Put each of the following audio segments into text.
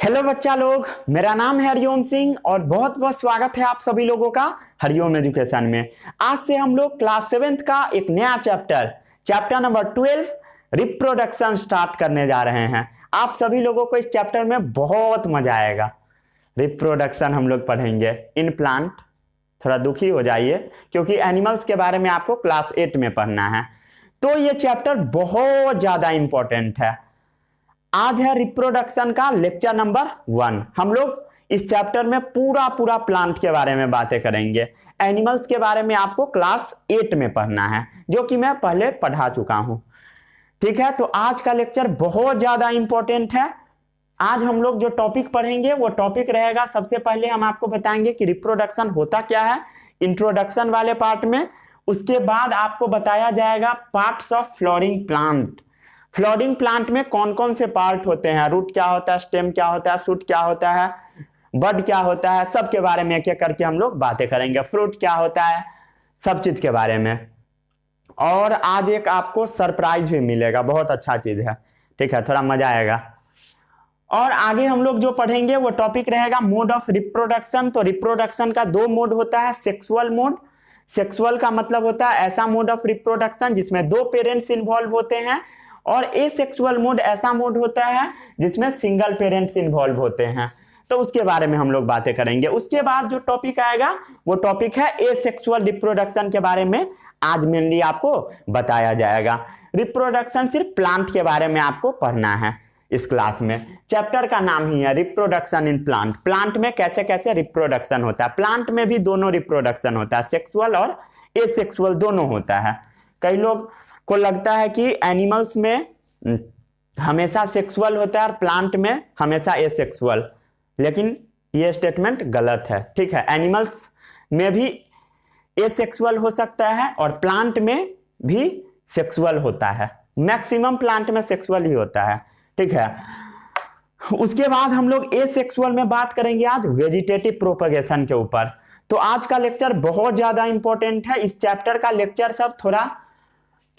Hello बच्चा लोग, मेरा नाम है हरिओम सिंह और बहुत बहुत स्वागत है आप सभी लोगों का हरिओम एजुकेशन में। आज से हम लोग क्लास 7th का एक नया चैप्टर नंबर 12 रिप्रोडक्शन स्टार्ट करने जा रहे हैं। आप सभी लोगों को इस चैप्टर में बहुत मजा आएगा। रिप्रोडक्शन हम लोग पढ़ेंगे इन प्लांट। थोड़ा दुखी हो जाइए क्योंकि एनिमल्स के बारे में आपको क्लास 8 में पढ़ना है, तो ये चैप्टर बहुत ज्यादा इंपॉर्टेंट है। आज है रिप्रोडक्शन का लेक्चर नंबर 1। हम लोग इस चैप्टर में पूरा प्लांट के बारे में बातें करेंगे। एनिमल्स के बारे में आपको क्लास 8 में पढ़ना है, जो कि मैं पहले पढ़ा चुका हूं। ठीक है, तो आज का लेक्चर बहुत ज्यादा इंपॉर्टेंट है। आज हम लोग जो टॉपिक पढ़ेंगे वो टॉपिक रहेगा, सबसे पहले हम आपको बताएंगे कि रिप्रोडक्शन होता क्या है इंट्रोडक्शन वाले पार्ट में। उसके बाद आपको बताया जाएगा parts of flowering plant. Flowering plant में कौन कौन से पार्ट होते हैं, रूट क्या होता है, स्टेम क्या होता है, शूट क्या होता है, बड क्या होता है, सब के बारे में एक एक करके हम लोग बातें करेंगे। फ्रूट क्या होता है, सब चीज के बारे में। और आज एक आपको सरप्राइज भी मिलेगा, बहुत अच्छा चीज है। ठीक है, थोड़ा मजा आएगा। और आगे हम लोग जो पढ़ेंगे वो टॉपिक रहेगा मोड ऑफ रिप्रोडक्शन। तो रिप्रोडक्शन का 2 मोड होता है। सेक्सुअल मोड, सेक्सुअल का मतलब होता है ऐसा मोड ऑफ रिप्रोडक्शन जिसमें 2 पेरेंट्स इन्वॉल्व होते हैं। और एसेक्सुअल मोड ऐसा मोड होता है जिसमें सिंगल पेरेंट्स इन्वॉल्व होते हैं। तो उसके बारे में हम लोग बातें करेंगे। उसके बाद जो टॉपिक आएगा वो टॉपिक है एसेक्सुअल रिप्रोडक्शन के बारे में आज मेनली आपको बताया जाएगा। रिप्रोडक्शन सिर्फ प्लांट के बारे में आपको पढ़ना है इस क्लास में। चैप्टर का नाम ही है रिप्रोडक्शन इन प्लांट। प्लांट में कैसे कैसे रिप्रोडक्शन होता है। प्लांट में भी दोनों रिप्रोडक्शन होता है, सेक्सुअल और एसेक्सुअल दोनों होता है। कई लोग को लगता है कि एनिमल्स में हमेशा सेक्सुअल होता है और प्लांट में हमेशा एसेक्सुअल, लेकिन ये स्टेटमेंट गलत है। ठीक है, एनिमल्स में भी एसेक्सुअल हो सकता है और प्लांट में भी सेक्सुअल होता है। मैक्सिमम प्लांट में सेक्सुअल ही होता है। ठीक है, उसके बाद हम लोग एसेक्सुअल में बात करेंगे आज वेजिटेटिव प्रोपगेशन के ऊपर। तो आज का लेक्चर बहुत ज्यादा इंपॉर्टेंट है। इस चैप्टर का लेक्चर सब थोड़ा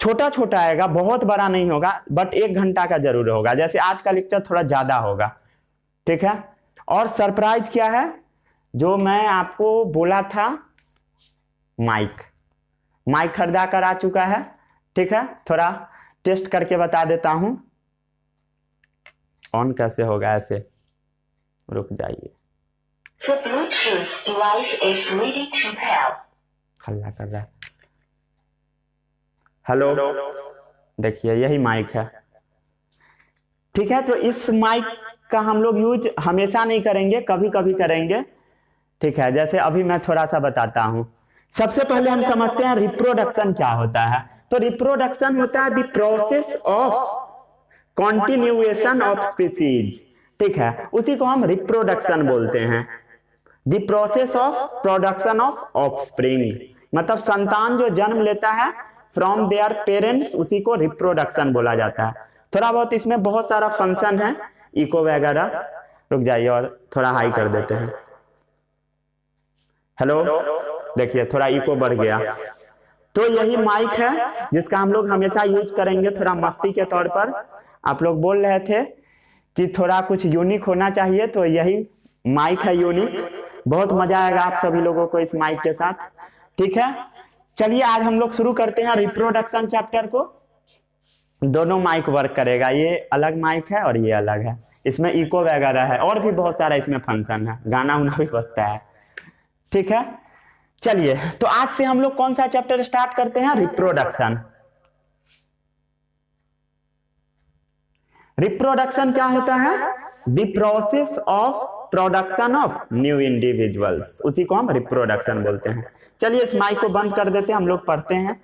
छोटा छोटा आएगा, बहुत बड़ा नहीं होगा, बट 1 घंटा का जरूर होगा। जैसे आज का लेक्चर थोड़ा ज्यादा होगा। ठीक है, और सरप्राइज क्या है जो मैं आपको बोला था, माइक खरीदा कर आ चुका है। ठीक है, थोड़ा टेस्ट करके बता देता हूं ऑन कैसे होगा। ऐसे रुक जाइए, हल्ला कर रहा है। हेलो, देखिए यही माइक है। ठीक है, तो इस माइक का हम लोग यूज हमेशा नहीं करेंगे, कभी कभी करेंगे। ठीक है, जैसे अभी मैं थोड़ा सा बताता हूं। सबसे पहले हम समझते हैं रिप्रोडक्शन क्या होता है। तो रिप्रोडक्शन होता है the process of continuation of species. ठीक है, उसी को हम रिप्रोडक्शन बोलते हैं। The process of production of offspring, मतलब संतान जो जन्म लेता है फ्रॉम देयर पेरेंट्स, उसी को रिप्रोडक्शन बोला जाता है। थोड़ा बहुत इसमें बहुत सारा फंक्शन है, इको वगैरह। रुक जाइए और थोड़ा हाई कर देते हैं। हेलो, देखिए थोड़ा इको बढ़ गया। तो यही माइक है जिसका हम लोग हमेशा यूज करेंगे, थोड़ा मस्ती के तौर पर। आप लोग बोल रहे थे कि थोड़ा कुछ यूनिक होना चाहिए, तो यही माइक है यूनिक। बहुत मजा आएगा आप सभी लोगों को इस माइक के साथ। ठीक है, चलिए आज हम लोग शुरू करते हैं रिप्रोडक्शन चैप्टर को। दोनों माइक वर्क करेगा, ये अलग माइक है और ये अलग है। इसमें इको वगैरह है और भी बहुत सारा इसमें फंक्शन है, गाना उना भी बजता है। ठीक है, चलिए तो आज से हम लोग कौन सा चैप्टर स्टार्ट करते हैं, रिप्रोडक्शन। रिप्रोडक्शन क्या होता है, the process of production of new individuals, उसी को हम रिप्रोडक्शन बोलते हैं। चलिए इस माइक को बंद कर देते हैं, हम लोग पढ़ते हैं,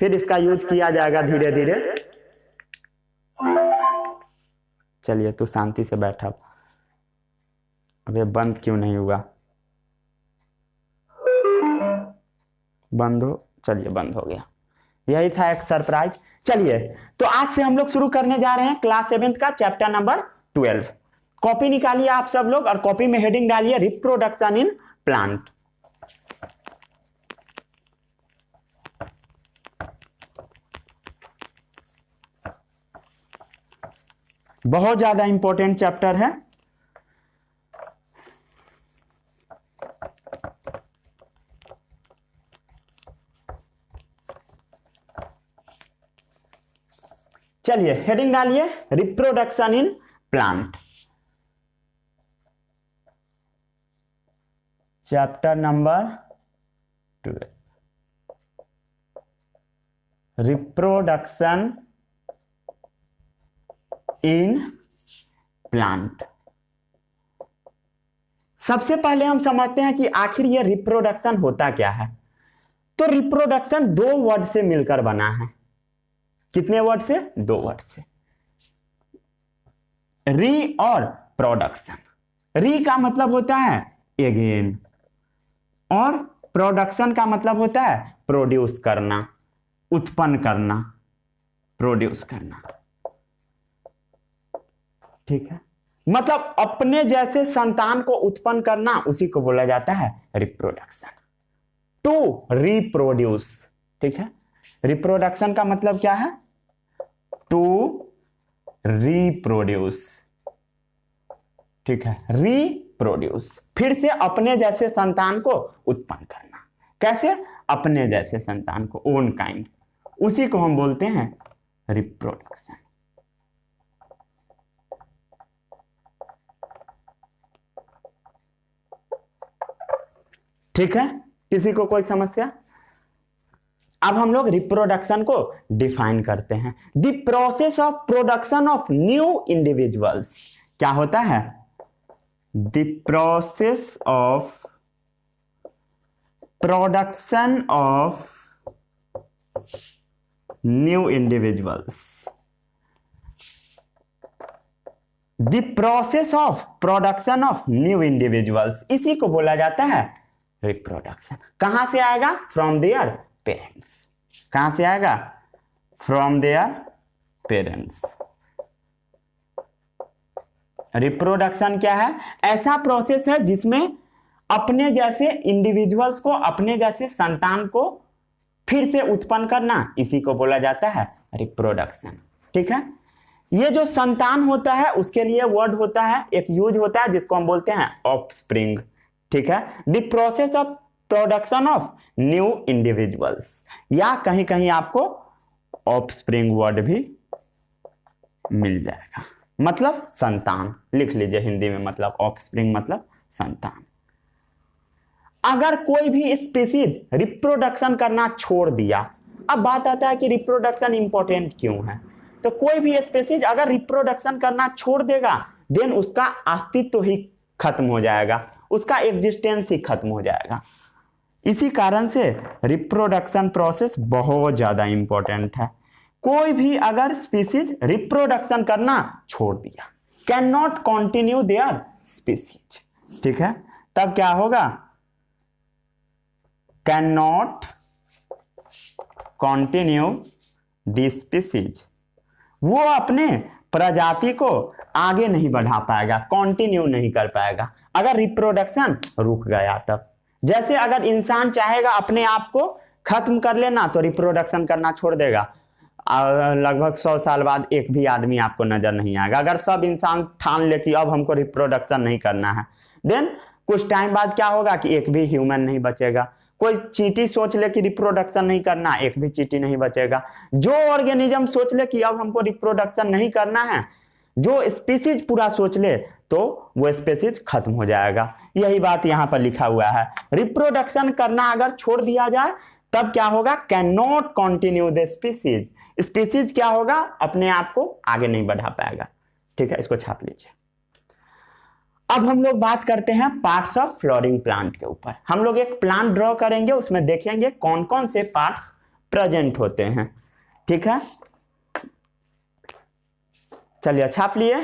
फिर इसका यूज किया जाएगा धीरे धीरे। चलिए तू शांति से बैठा। अब ये बंद क्यों नहीं हुआ, बंद हो, चलिए बंद हो गया। यही था एक सरप्राइज। चलिए तो आज से हम लोग शुरू करने जा रहे हैं क्लास 7th का चैप्टर नंबर 12। कॉपी निकालिए आप सब लोग और कॉपी में हेडिंग डालिए रिप्रोडक्शन इन प्लांट। बहुत ज्यादा इंपॉर्टेंट चैप्टर है। चलिए हेडिंग डालिए, reproduction in plant, chapter number 12, reproduction in plant. सबसे पहले हम समझते हैं कि आखिर यह रिप्रोडक्शन होता क्या है। तो रिप्रोडक्शन दो वर्ड से मिलकर बना है। कितने वर्ड से? दो वर्ड से, री और प्रोडक्शन। री का मतलब होता है अगेन, और प्रोडक्शन का मतलब होता है प्रोड्यूस करना, उत्पन्न करना, प्रोड्यूस करना। ठीक है, मतलब अपने जैसे संतान को उत्पन्न करना, उसी को बोला जाता है रिप्रोडक्शन, टू रिप्रोड्यूस। ठीक है, रिप्रोडक्शन का मतलब क्या है? To reproduce. ठीक है, रिप्रोड्यूस, फिर से अपने जैसे संतान को उत्पन्न करना। कैसे? अपने जैसे संतान को, ओन काइंड, उसी को हम बोलते हैं रिप्रोडक्शन। ठीक है, किसी को कोई समस्या? अब हम लोग रिप्रोडक्शन को डिफाइन करते हैं। The process of production of new individuals. क्या होता है? The process of production of new individuals. The process of production of new individuals, इसी को बोला जाता है रिप्रोडक्शन। कहां से आएगा? From their parents. कहां से आएगा? From their parents. रिप्रोडक्शन क्या है? ऐसा प्रोसेस है जिसमें अपने जैसे इंडिविजुअल्स को, अपने जैसे संतान को फिर से उत्पन्न करना, इसी को बोला जाता है रिप्रोडक्शन। ठीक है, ये जो संतान होता है उसके लिए वर्ड होता है, एक यूज होता है जिसको हम बोलते हैं ऑफस्प्रिंग। ठीक है, the process of production of new individuals, या कहीं कहीं आपको ऑफस्प्रिंग वर्ड भी मिल जाएगा, मतलब संतान। लिख लीजिए हिंदी में, मतलब ऑफस्प्रिंग मतलब संतान। अगर कोई भी स्पीसीज रिप्रोडक्शन करना छोड़ दिया, अब बात आता है कि रिप्रोडक्शन इंपॉर्टेंट क्यों है। तो कोई भी स्पीसीज अगर रिप्रोडक्शन करना छोड़ देगा, देन उसका अस्तित्व ही खत्म हो जाएगा, उसका एग्जिस्टेंस ही खत्म हो जाएगा। इसी कारण से रिप्रोडक्शन प्रोसेस बहुत ज्यादा इंपॉर्टेंट है। कोई भी अगर स्पीसीज रिप्रोडक्शन करना छोड़ दिया, can not continue their species. ठीक है, तब क्या होगा? Can not continue the species, वो अपने प्रजाति को आगे नहीं बढ़ा पाएगा, कंटिन्यू नहीं कर पाएगा अगर रिप्रोडक्शन रुक गया तब। जैसे अगर इंसान चाहेगा अपने आप को खत्म कर लेना, तो रिप्रोडक्शन करना छोड़ देगा, लगभग 100 साल बाद एक भी आदमी आपको नजर नहीं आएगा। अगर सब इंसान ठान ले कि अब हमको रिप्रोडक्शन नहीं करना है, देन कुछ टाइम बाद क्या होगा कि एक भी ह्यूमन नहीं बचेगा। कोई चींटी सोच ले कि रिप्रोडक्शन नहीं करना, एक भी चींटी नहीं बचेगा। जो ऑर्गेनिज्म सोच ले कि अब हमको रिप्रोडक्शन नहीं करना है, जो स्पीसीज पूरा सोच ले, तो वो स्पीसीज खत्म हो जाएगा। यही बात यहां पर लिखा हुआ है। रिप्रोडक्शन करना अगर छोड़ दिया जाए तब क्या होगा? Can not continue the species. Species क्या होगा? अपने आप को आगे नहीं बढ़ा पाएगा। ठीक है, इसको छाप लीजिए। अब हम लोग बात करते हैं पार्ट्स ऑफ फ्लोरिंग प्लांट के ऊपर। हम लोग एक प्लांट ड्रॉ करेंगे, उसमें देखेंगे कौन कौन से पार्ट्स प्रेजेंट होते हैं। ठीक है, चलिए छाप लिए।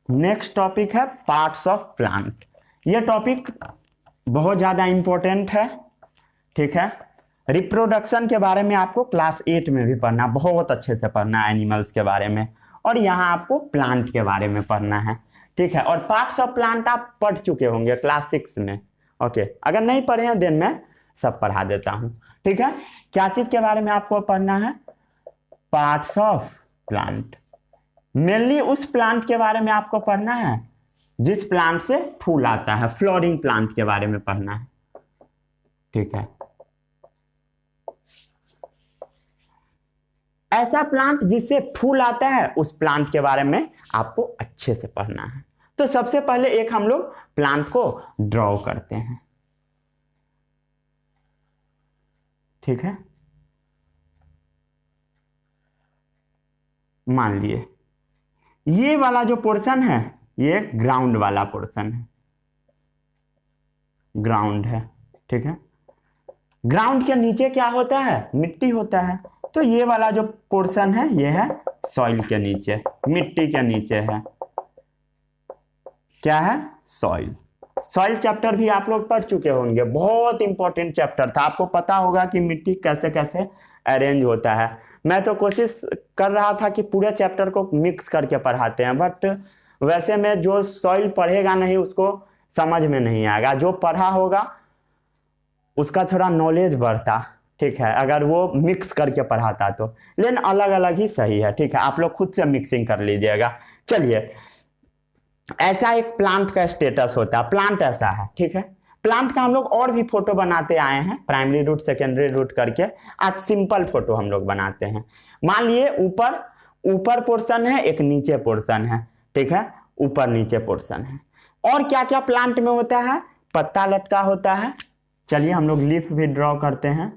नेक्स्ट टॉपिक है पार्ट्स ऑफ प्लांट। यह टॉपिक बहुत ज्यादा इंपॉर्टेंट है। ठीक है, रिप्रोडक्शन के बारे में आपको क्लास 8 में भी पढ़ना, बहुत अच्छे से पढ़ना है एनिमल्स के बारे में, और यहाँ आपको प्लांट के बारे में पढ़ना है। ठीक है, और पार्ट्स ऑफ प्लांट आप पढ़ चुके होंगे क्लास 6 में। ओके, अगर नहीं पढ़े हैं देन मैं सब पढ़ा देता हूँ। ठीक है, क्या चीज के बारे में आपको पढ़ना है? Parts of plant. मेनली उस प्लांट के बारे में आपको पढ़ना है जिस प्लांट से फूल आता है, फ्लोरिंग प्लांट के बारे में पढ़ना है, ठीक है। ऐसा प्लांट जिससे फूल आता है उस प्लांट के बारे में आपको अच्छे से पढ़ना है। तो सबसे पहले एक हम लोग प्लांट को ड्रॉ करते हैं, ठीक है। मान लिए ये वाला जो पोर्शन है ये ग्राउंड वाला पोर्शन है, ग्राउंड है, ठीक है। ग्राउंड के नीचे क्या होता है? मिट्टी होता है। तो ये वाला जो पोर्शन है ये है सॉइल के नीचे, मिट्टी के नीचे है। क्या है? सॉइल। सॉइल चैप्टर भी आप लोग पढ़ चुके होंगे, बहुत इंपॉर्टेंट चैप्टर था। आपको पता होगा कि मिट्टी कैसे कैसे अरेंज होता है। मैं तो कोशिश कर रहा था कि पूरे चैप्टर को मिक्स करके पढ़ाते हैं, बट वैसे में जो सॉइल पढ़ेगा नहीं उसको समझ में नहीं आएगा, जो पढ़ा होगा उसका थोड़ा नॉलेज बढ़ता, ठीक है, अगर वो मिक्स करके पढ़ाता तो। लेकिन अलग अलग ही सही है, ठीक है। आप लोग खुद से मिक्सिंग कर लीजिएगा। चलिए, ऐसा एक प्लांट का स्टेटस होता है, प्लांट ऐसा है, ठीक है। प्लांट का हम लोग और भी फोटो बनाते आए हैं, प्राइमरी रूट सेकेंडरी रूट करके। आज सिंपल फोटो हम लोग बनाते हैं। मान लिए ऊपर पोर्शन है, एक नीचे पोर्शन है, ठीक है, ऊपर नीचे पोर्शन है। और क्या क्या प्लांट में होता है? पत्ता लटका होता है। चलिए हम लोग लीफ भी ड्रॉ करते हैं।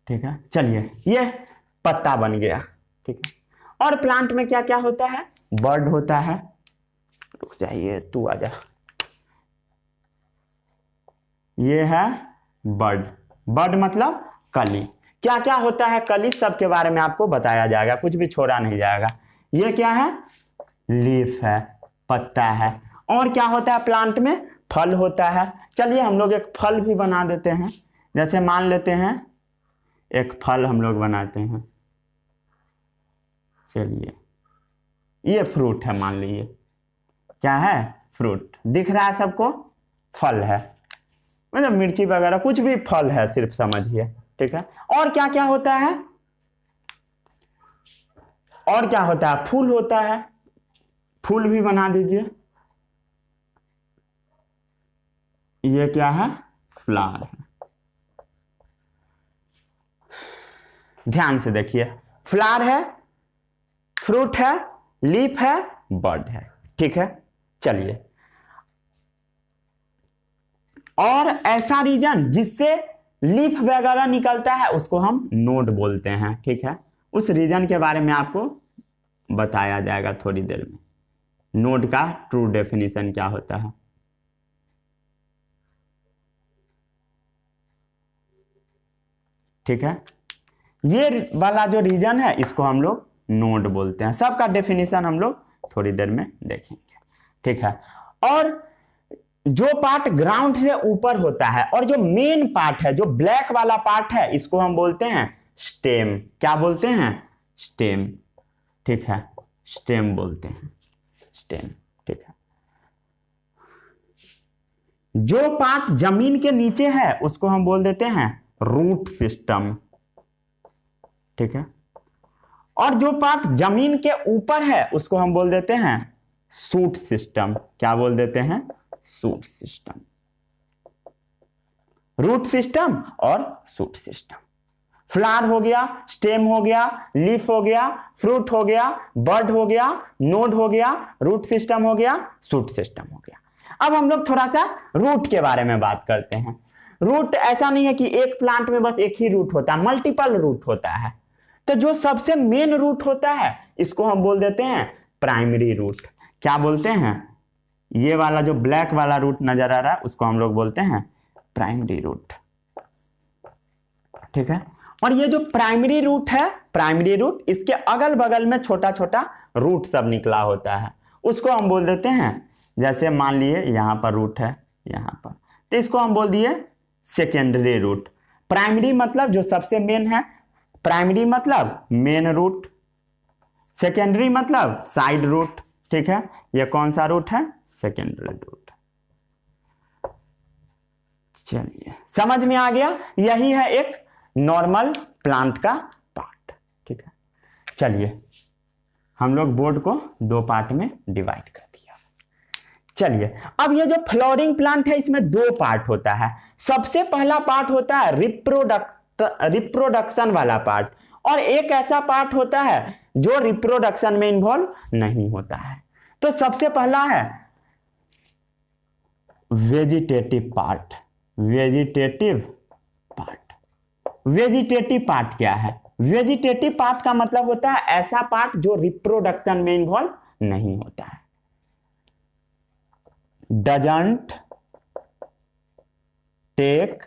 ठीक है, चलिए ये पत्ता बन गया, ठीक है। और प्लांट में क्या क्या होता है? बर्ड होता है। रुक जाइए, तू आजा। ये है बर्ड। बर्ड मतलब कली। क्या क्या होता है कली, सबके बारे में आपको बताया जाएगा, कुछ भी छोड़ा नहीं जाएगा। ये क्या है? लीफ है, पत्ता है। और क्या होता है प्लांट में? फल होता है। चलिए हम लोग एक फल भी बना देते हैं। जैसे मान लेते हैं एक फल हम लोग बनाते हैं। चलिए, ये फ्रूट है, मान लीजिए। क्या है? फ्रूट। दिख रहा है सबको? फल है, मतलब मिर्ची वगैरह कुछ भी फल है, सिर्फ समझिए, ठीक है। और क्या क्या होता है? और क्या होता है? फूल होता है। फूल भी बना दीजिए। ये क्या है? फ्लावर है। ध्यान से देखिए, फ्लावर है, फ्रूट है, लीफ है, बर्ड है, ठीक है। चलिए, और ऐसा रीजन जिससे लीफ वगैरह निकलता है उसको हम नोड बोलते हैं, ठीक है। उस रीजन के बारे में आपको बताया जाएगा थोड़ी देर में। नोड का ट्रू डेफिनेशन क्या होता है, ठीक है। ये वाला जो रीजन है इसको हम लोग नोड बोलते हैं। सबका डेफिनेशन हम लोग थोड़ी देर में देखेंगे, ठीक है। और जो पार्ट ग्राउंड से ऊपर होता है और जो मेन पार्ट है, जो ब्लैक वाला पार्ट है, इसको हम बोलते हैं स्टेम। क्या बोलते हैं? स्टेम, ठीक है, स्टेम बोलते हैं, स्टेम, ठीक है। जो पार्ट जमीन के नीचे है उसको हम बोल देते हैं रूट सिस्टम, ठीक है। और जो पार्ट जमीन के ऊपर है उसको हम बोल देते हैं शूट सिस्टम। क्या बोल देते हैं? Shoot system. रूट सिस्टम और शूट सिस्टम। फ्लावर हो गया, स्टेम हो गया, लीफ हो गया, फ्रूट हो गया, बर्ड हो गया, नोड हो गया, रूट सिस्टम हो गया, शूट सिस्टम हो गया। अब हम लोग थोड़ा सा रूट के बारे में बात करते हैं। रूट ऐसा नहीं है कि एक प्लांट में बस एक ही रूट होता है, मल्टीपल रूट होता है। तो जो सबसे मेन रूट होता है इसको हम बोल देते हैं प्राइमरी रूट। क्या बोलते हैं? ये वाला जो ब्लैक वाला रूट नजर आ रहा है उसको हम लोग बोलते हैं प्राइमरी रूट, ठीक है। और ये जो प्राइमरी रूट है, प्राइमरी रूट, इसके अगल बगल में छोटा छोटा रूट सब निकला होता है, उसको हम बोल देते हैं, जैसे मान लिए यहां पर रूट है, यहां पर, तो इसको हम बोल दिए सेकेंडरी रूट। प्राइमरी मतलब जो सबसे मेन है, प्राइमरी मतलब मेन रूट, सेकेंडरी मतलब साइड रूट, ठीक है। ये कौन सा रूट है? Secondary root. चलिए समझ में आ गया, यही है एक नॉर्मल प्लांट का पार्ट। ठीक है, चलिए हम लोग बोर्ड को 2 पार्ट में डिवाइड कर दिया। चलिए अब ये जो फ्लावरिंग प्लांट है इसमें 2 पार्ट होता है। सबसे पहला पार्ट होता है रिप्रोडक्शन वाला पार्ट, और एक ऐसा पार्ट होता है जो रिप्रोडक्शन में इन्वॉल्व नहीं होता है। तो सबसे पहला है वेजिटेटिव पार्ट। वेजिटेटिव पार्ट क्या है? वेजिटेटिव पार्ट का मतलब होता है ऐसा पार्ट जो रिप्रोडक्शन में इन्वॉल्व नहीं होता है। Doesn't take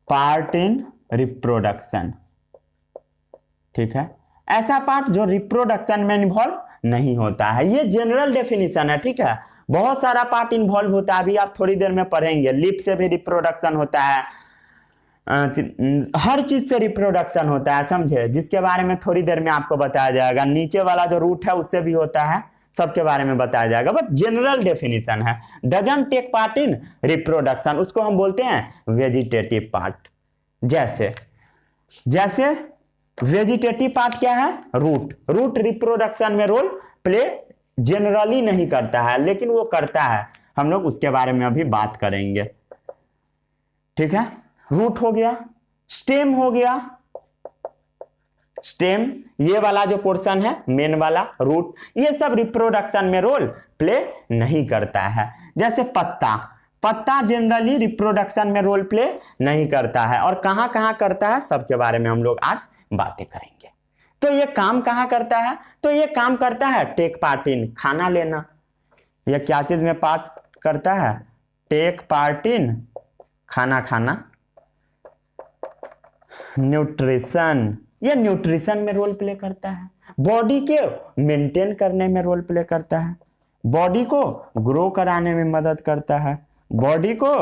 part in reproduction. ठीक है, ऐसा पार्ट जो रिप्रोडक्शन में इन्वॉल्व नहीं होता है। ये जनरल डेफिनेशन है। ठीक है, बहुत सारा पार्ट इन्वॉल्व होता है, अभी आप थोड़ी देर में पढ़ेंगे। लिप से भी रिप्रोडक्शन होता है, हर चीज से रिप्रोडक्शन होता है, समझे, जिसके बारे में थोड़ी देर में आपको बताया जाएगा। नीचे वाला जो रूट है उससे भी होता है, सबके बारे में बताया जाएगा, बट जनरल डेफिनेशन है। Doesn't take part in reproduction, उसको हम बोलते हैं वेजिटेटिव पार्ट। जैसे वेजिटेटिव पार्ट क्या है? रूट रिप्रोडक्शन में रोल प्ले जनरली नहीं करता है, लेकिन वो करता है। हम लोग उसके बारे में अभी बात करेंगे। ठीक है, रूट हो गया, स्टेम हो गया। स्टेम ये वाला जो पोर्शन है, मेन वाला रूट, ये सब रिप्रोडक्शन में रोल प्ले नहीं करता है। जैसे पत्ता जनरली रिप्रोडक्शन में रोल प्ले नहीं करता है, और कहां कहां करता है सबके बारे में हम लोग आज बातें करेंगे। तो ये काम कहां करता है? तो ये काम करता है टेक पार्ट इन, खाना लेना। ये क्या चीज में पार्ट करता है? टेक पार्ट इन, खाना। न्यूट्रिशन, ये न्यूट्रिशन में रोल प्ले करता है। बॉडी के मेंटेन करने में रोल प्ले करता है। बॉडी को ग्रो कराने में मदद करता है। बॉडी को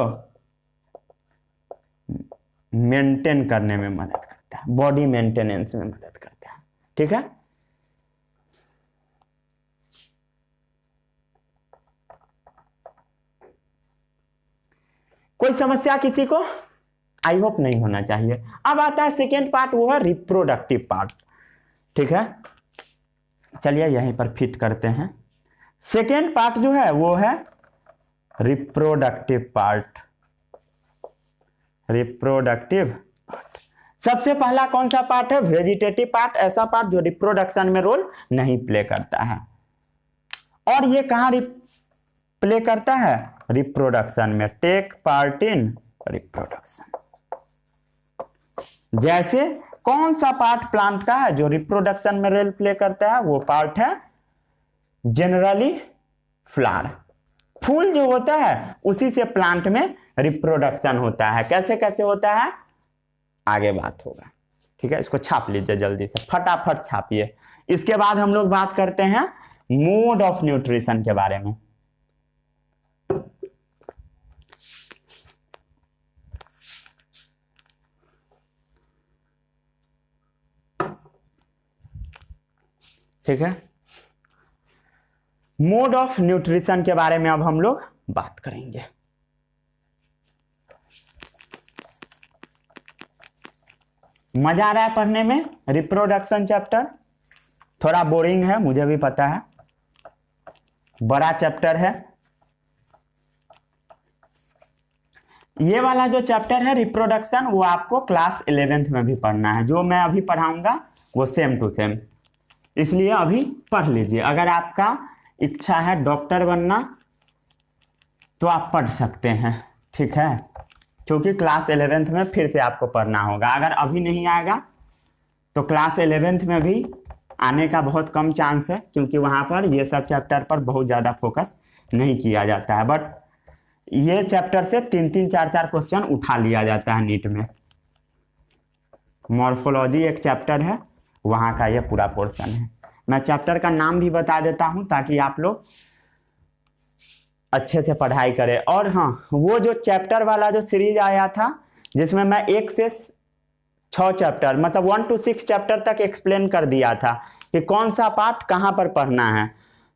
मेंटेन करने में मदद करता है, बॉडी मेंटेनेंस में मदद करता है। ठीक है, कोई समस्या किसी को? आई होप नहीं होना चाहिए। अब आता है सेकेंड पार्ट, वो है रिप्रोडक्टिव पार्ट। ठीक है, चलिए यहीं पर फिट करते हैं। सेकेंड पार्ट जो है वो है रिप्रोडक्टिव पार्ट। सबसे पहला कौन सा पार्ट है? वेजिटेटिव पार्ट, ऐसा पार्ट जो रिप्रोडक्शन में रोल नहीं प्ले करता है। और ये कहां प्ले करता है? रिप्रोडक्शन में। Take part in reproduction. जैसे कौन सा पार्ट प्लांट का है जो रिप्रोडक्शन में रोल प्ले करता है? वो पार्ट है जनरली फ्लावर। फूल जो होता है उसी से प्लांट में रिप्रोडक्शन होता है। कैसे कैसे होता है आगे बात होगा। ठीक है, इसको छाप लीजिए जल्दी से, फटाफट छापिए। इसके बाद हम लोग बात करते हैं मोड ऑफ न्यूट्रिशन के बारे में। ठीक है, मोड ऑफ न्यूट्रिशन के बारे में अब हम लोग बात करेंगे। मजा आ रहा है पढ़ने में? रिप्रोडक्शन चैप्टर थोड़ा बोरिंग है, मुझे भी पता है, बड़ा चैप्टर है। ये वाला जो चैप्टर है रिप्रोडक्शन, वो आपको क्लास 11th में भी पढ़ना है। जो मैं अभी पढ़ाऊंगा वो सेम टू सेम, इसलिए अभी पढ़ लीजिए। अगर आपका इच्छा है डॉक्टर बनना तो आप पढ़ सकते हैं। ठीक है, क्योंकि क्लास 11th में फिर से आपको पढ़ना होगा। अगर अभी नहीं आएगा तो क्लास 11th में भी आने का बहुत कम चांस है, क्योंकि वहाँ पर ये सब चैप्टर पर बहुत ज़्यादा फोकस नहीं किया जाता है। बट ये चैप्टर से 3-3, 4-4 क्वेश्चन उठा लिया जाता है नीट में। मॉर्फोलॉजी एक चैप्टर है, वहाँ का ये पूरा पोर्शन है। मैं चैप्टर का नाम भी बता देता हूँ ताकि आप लोग अच्छे से पढ़ाई करें। और हाँ, वो जो चैप्टर वाला जो सीरीज आया था जिसमें मैं 1 से 6 चैप्टर, मतलब 1 to 6 चैप्टर तक एक्सप्लेन कर दिया था कि कौन सा पार्ट कहाँ पर पढ़ना है,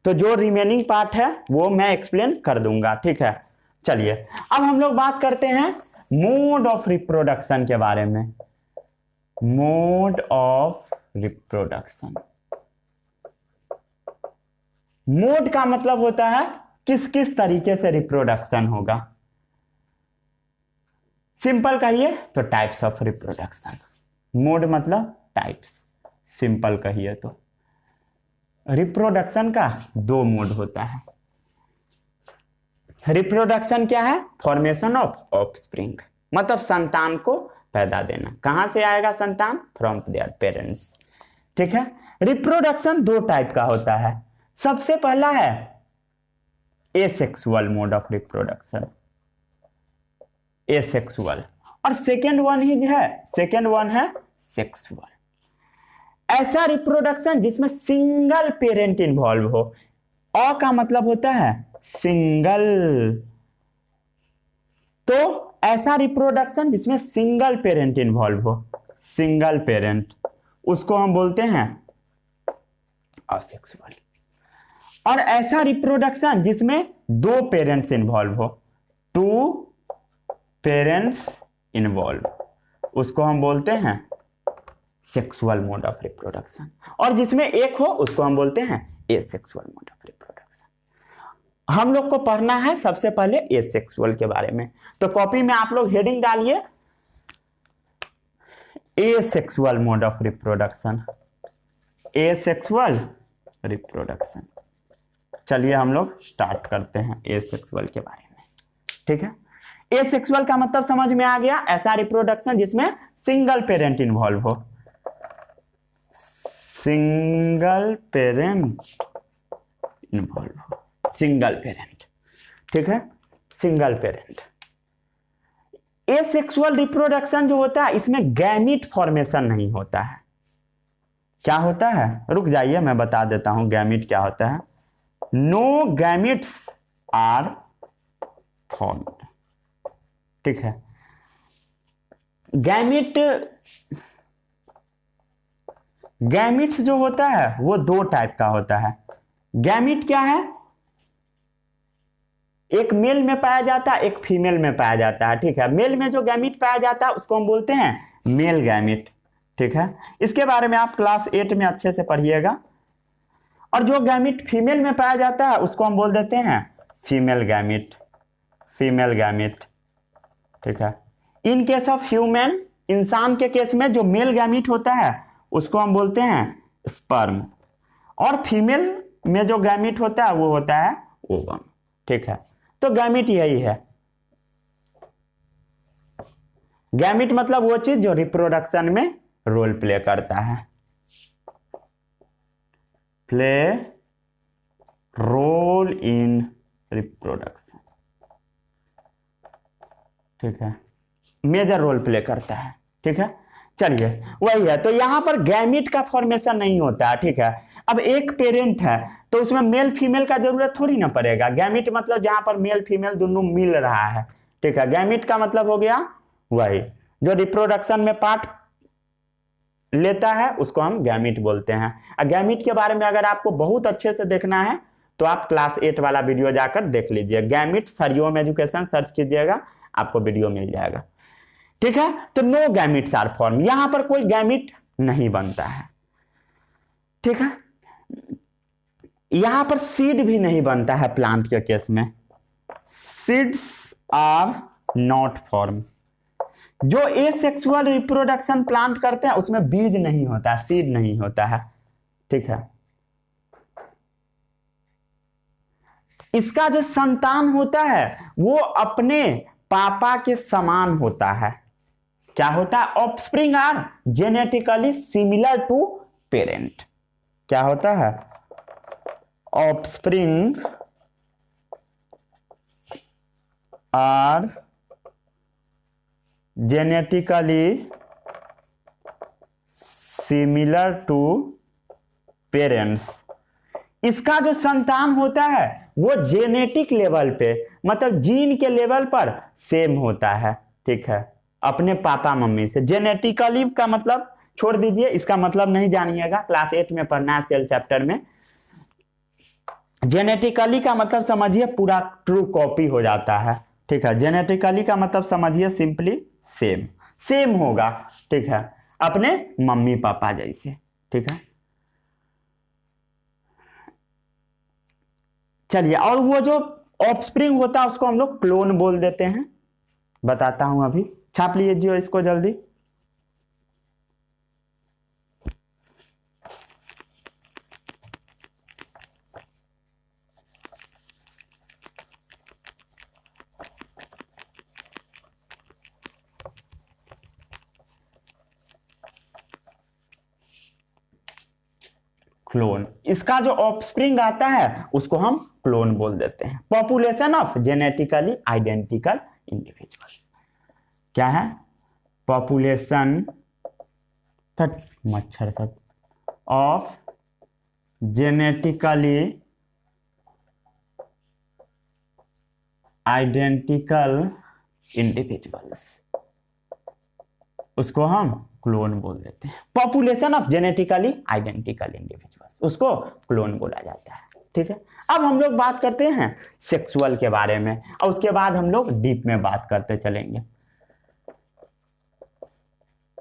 तो जो रिमेनिंग पार्ट है वो मैं एक्सप्लेन कर दूंगा। ठीक है, चलिए अब हम लोग बात करते हैं मोड ऑफ रिप्रोडक्शन के बारे में। मोड ऑफ रिप्रोडक्शन, मोड का मतलब होता है किस किस तरीके से रिप्रोडक्शन होगा। सिंपल कहिए तो टाइप्स ऑफ रिप्रोडक्शन। मोड मतलब टाइप्स, सिंपल कहिए तो रिप्रोडक्शन का दो मोड होता है। रिप्रोडक्शन क्या है? फॉर्मेशन ऑफ ऑफस्प्रिंग, मतलब संतान को पैदा देना। कहां से आएगा संतान? From their parents. ठीक है। रिप्रोडक्शन दो टाइप का होता है। सबसे पहला है asexual mode of reproduction, asexual, और सेकेंड वन है सेक्सुअल। ऐसा रिप्रोडक्शन जिसमें सिंगल पेरेंट इन्वॉल्व हो। अ का मतलब होता है सिंगल, तो ऐसा रिप्रोडक्शन जिसमें सिंगल पेरेंट इन्वॉल्व हो, सिंगल पेरेंट, उसको हम बोलते हैं असेक्सुअल। और ऐसा रिप्रोडक्शन जिसमें दो पेरेंट्स इन्वॉल्व हो, टू पेरेंट्स इन्वॉल्व, उसको हम बोलते हैं सेक्सुअल मोड ऑफ रिप्रोडक्शन। और जिसमें एक हो उसको हम बोलते हैं एसेक्सुअल मोड ऑफ रिप्रोडक्शन। हम लोग को पढ़ना है सबसे पहले एसेक्सुअल के बारे में, तो कॉपी में आप लोग हेडिंग डालिए asexual mode of reproduction, asexual reproduction. चलिए हम लोग स्टार्ट करते हैं एसेक्सुअल के बारे में। ठीक है। एसेक्सुअल का मतलब समझ में आ गया, ऐसा रिप्रोडक्शन जिसमें सिंगल पेरेंट इन्वॉल्व हो, सिंगल पेरेंट इन्वॉल्व हो, सिंगल पेरेंट। ठीक है, सिंगल पेरेंट। एसेक्सुअल रिप्रोडक्शन जो होता है इसमें गैमीट फॉर्मेशन नहीं होता है। क्या होता है? रुक जाइए मैं बता देता हूं गैमीट क्या होता है। No gametes are formed. ठीक है। गैमिट्स जो होता है वो दो टाइप का होता है। गैमिट क्या है? एक मेल में पाया जाता है, एक फीमेल में पाया जाता है। ठीक है। मेल में जो गैमिट पाया जाता है उसको हम बोलते हैं मेल गैमिट। ठीक है। इसके बारे में आप क्लास 8 में अच्छे से पढ़िएगा। और जो गैमिट फीमेल में पाया जाता है उसको हम बोल देते हैं फीमेल गैमिट, फीमेल गैमिट। ठीक है। इन केस ऑफ ह्यूमन, इंसान के केस में जो मेल गैमिट होता है उसको हम बोलते हैं स्पर्म, और फीमेल में जो गैमिट होता है वो होता है ओवम। ठीक है। तो गैमिट यही है। गैमिट मतलब वो चीज जो रिप्रोडक्शन में रोल प्ले करता है, प्ले रोल इन रिप्रोडक्शन। ठीक है। मेजर रोल प्ले करता है। ठीक है। चलिए वही है। तो यहां पर गैमिट का फॉर्मेशन नहीं होता है। ठीक है। अब एक पेरेंट है तो उसमें मेल फीमेल का जरूरत थोड़ी ना पड़ेगा। गैमिट मतलब जहां पर मेल फीमेल दोनों मिल रहा है। ठीक है। गैमिट का मतलब हो गया वही जो रिप्रोडक्शन में पार्ट लेता है उसको हम गैमिट बोलते हैं। और गैमिट के बारे में अगर आपको बहुत अच्छे से देखना है तो आप क्लास 8 वाला वीडियो जाकर देख लीजिए। गैमिट हरिओम एजुकेशन सर्च कीजिएगा, आपको वीडियो मिल जाएगा। ठीक है। तो नो गैमिट्स आर फॉर्म, यहां पर कोई गैमिट नहीं बनता है। ठीक है। यहां पर सीड भी नहीं बनता है प्लांट के केस में, सीड्स आर नॉट फॉर्म। जो एसेक्सुअल रिप्रोडक्शन प्लांट करते हैं उसमें बीज नहीं होता, सीड नहीं होता है। ठीक है। इसका जो संतान होता है वो अपने पापा के समान होता है। क्या होता है? Offspring are genetically similar to parent. क्या होता है? Offspring are genetically similar to parents. इसका जो संतान होता है वो जेनेटिक लेवल पे, मतलब जीन के लेवल पर सेम होता है। ठीक है। अपने पापा मम्मी से। जेनेटिकली का मतलब छोड़ दीजिए, इसका मतलब नहीं जानिएगा, क्लास 8 में पढ़ना है सेल चैप्टर में। जेनेटिकली का मतलब समझिए पूरा ट्रू कॉपी हो जाता है, ठीक है। जेनेटिकली का मतलब समझिए सिंपली सेम, सेम होगा, ठीक है, अपने मम्मी पापा जैसे, ठीक है। चलिए, और वो जो ऑफस्प्रिंग होता है उसको हम लोग क्लोन बोल देते हैं। बताता हूं, अभी छाप लीजिए इसको जल्दी। क्लोन, इसका जो ऑफस्प्रिंग आता है उसको हम क्लोन बोल देते हैं। Population of genetically identical individual क्या है? पॉपुलेशन मच्छर सब ऑफ जेनेटिकली आइडेंटिकल इंडिविजुअल्स, उसको हम क्लोन बोल देते हैं। Population of genetically identical individuals, उसको क्लोन बोला जाता है, ठीक है। अब हम लोग बात करते हैं सेक्सुअल के बारे में, और उसके बाद हम लोग डीप में बात करते चलेंगे।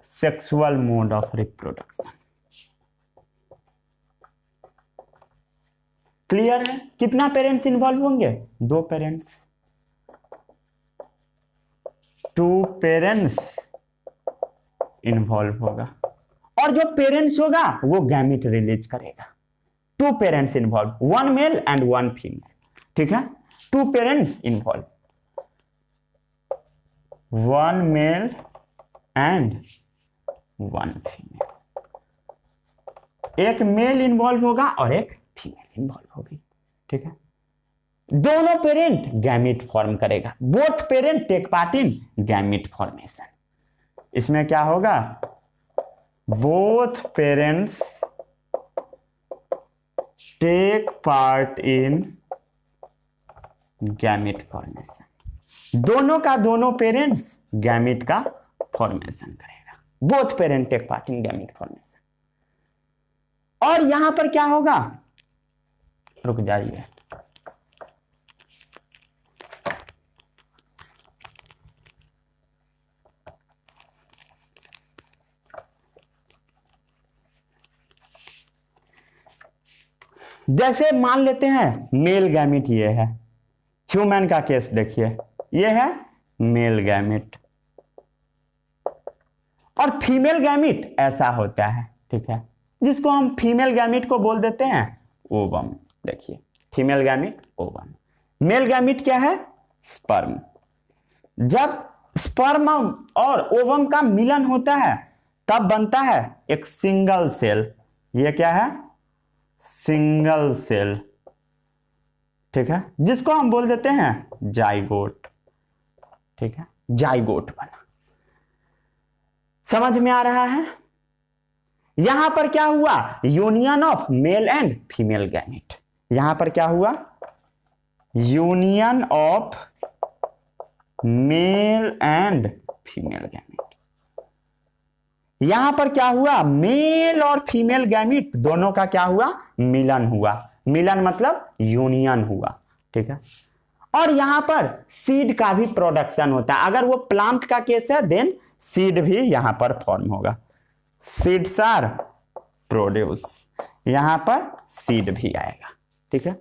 Sexual mode of reproduction, clear है? कितना पेरेंट्स इन्वॉल्व होंगे? 2 पेरेंट्स, 2 पेरेंट्स इन्वॉल्व होगा, और जो पेरेंट्स होगा वो गैमिट रिलीज करेगा। 2 parents involve, 1 male and 1 female, ठीक है। 2 parents involve, 1 male and 1 female, एक मेल इन्वॉल्व होगा और एक फीमेल इन्वॉल्व होगी, ठीक है। दोनों पेरेंट गैमिट फॉर्म करेगा, both parent take part in gamete formation. इसमें क्या होगा? Both parents take part in gamete formation, दोनों का दोनों पेरेंट्स गैमिट का फॉर्मेशन करेगा। Both parent take part in gamete formation. और यहां पर क्या होगा? रुक जाइए, जैसे मान लेते हैं मेल गैमिट ये है, ह्यूमन का केस देखिए, ये है मेल गैमिट, और फीमेल गैमिट ऐसा होता है, ठीक है, जिसको हम फीमेल गैमिट को बोल देते हैं ओवम। देखिए, female gamete ovum, male gamete क्या है? स्पर्म। जब स्पर्म और ओवम का मिलन होता है तब बनता है एक सिंगल सेल, ये क्या है? सिंगल सेल, ठीक है, जिसको हम बोल देते हैं जाइगोट, ठीक है, जाइगोट बना। समझ में आ रहा है? यहां पर क्या हुआ? Union of male and female gamete. यहां पर क्या हुआ? Union of male and female gamete. यहां पर क्या हुआ? मेल और फीमेल गैमेट दोनों का क्या हुआ? मिलन हुआ। मिलन मतलब यूनियन हुआ, ठीक है। और यहां पर सीड का भी प्रोडक्शन होता है। अगर वो प्लांट का केस है देन सीड भी यहां पर फॉर्म होगा। सीड्स आर प्रोड्यूस, यहां पर सीड भी आएगा, ठीक है।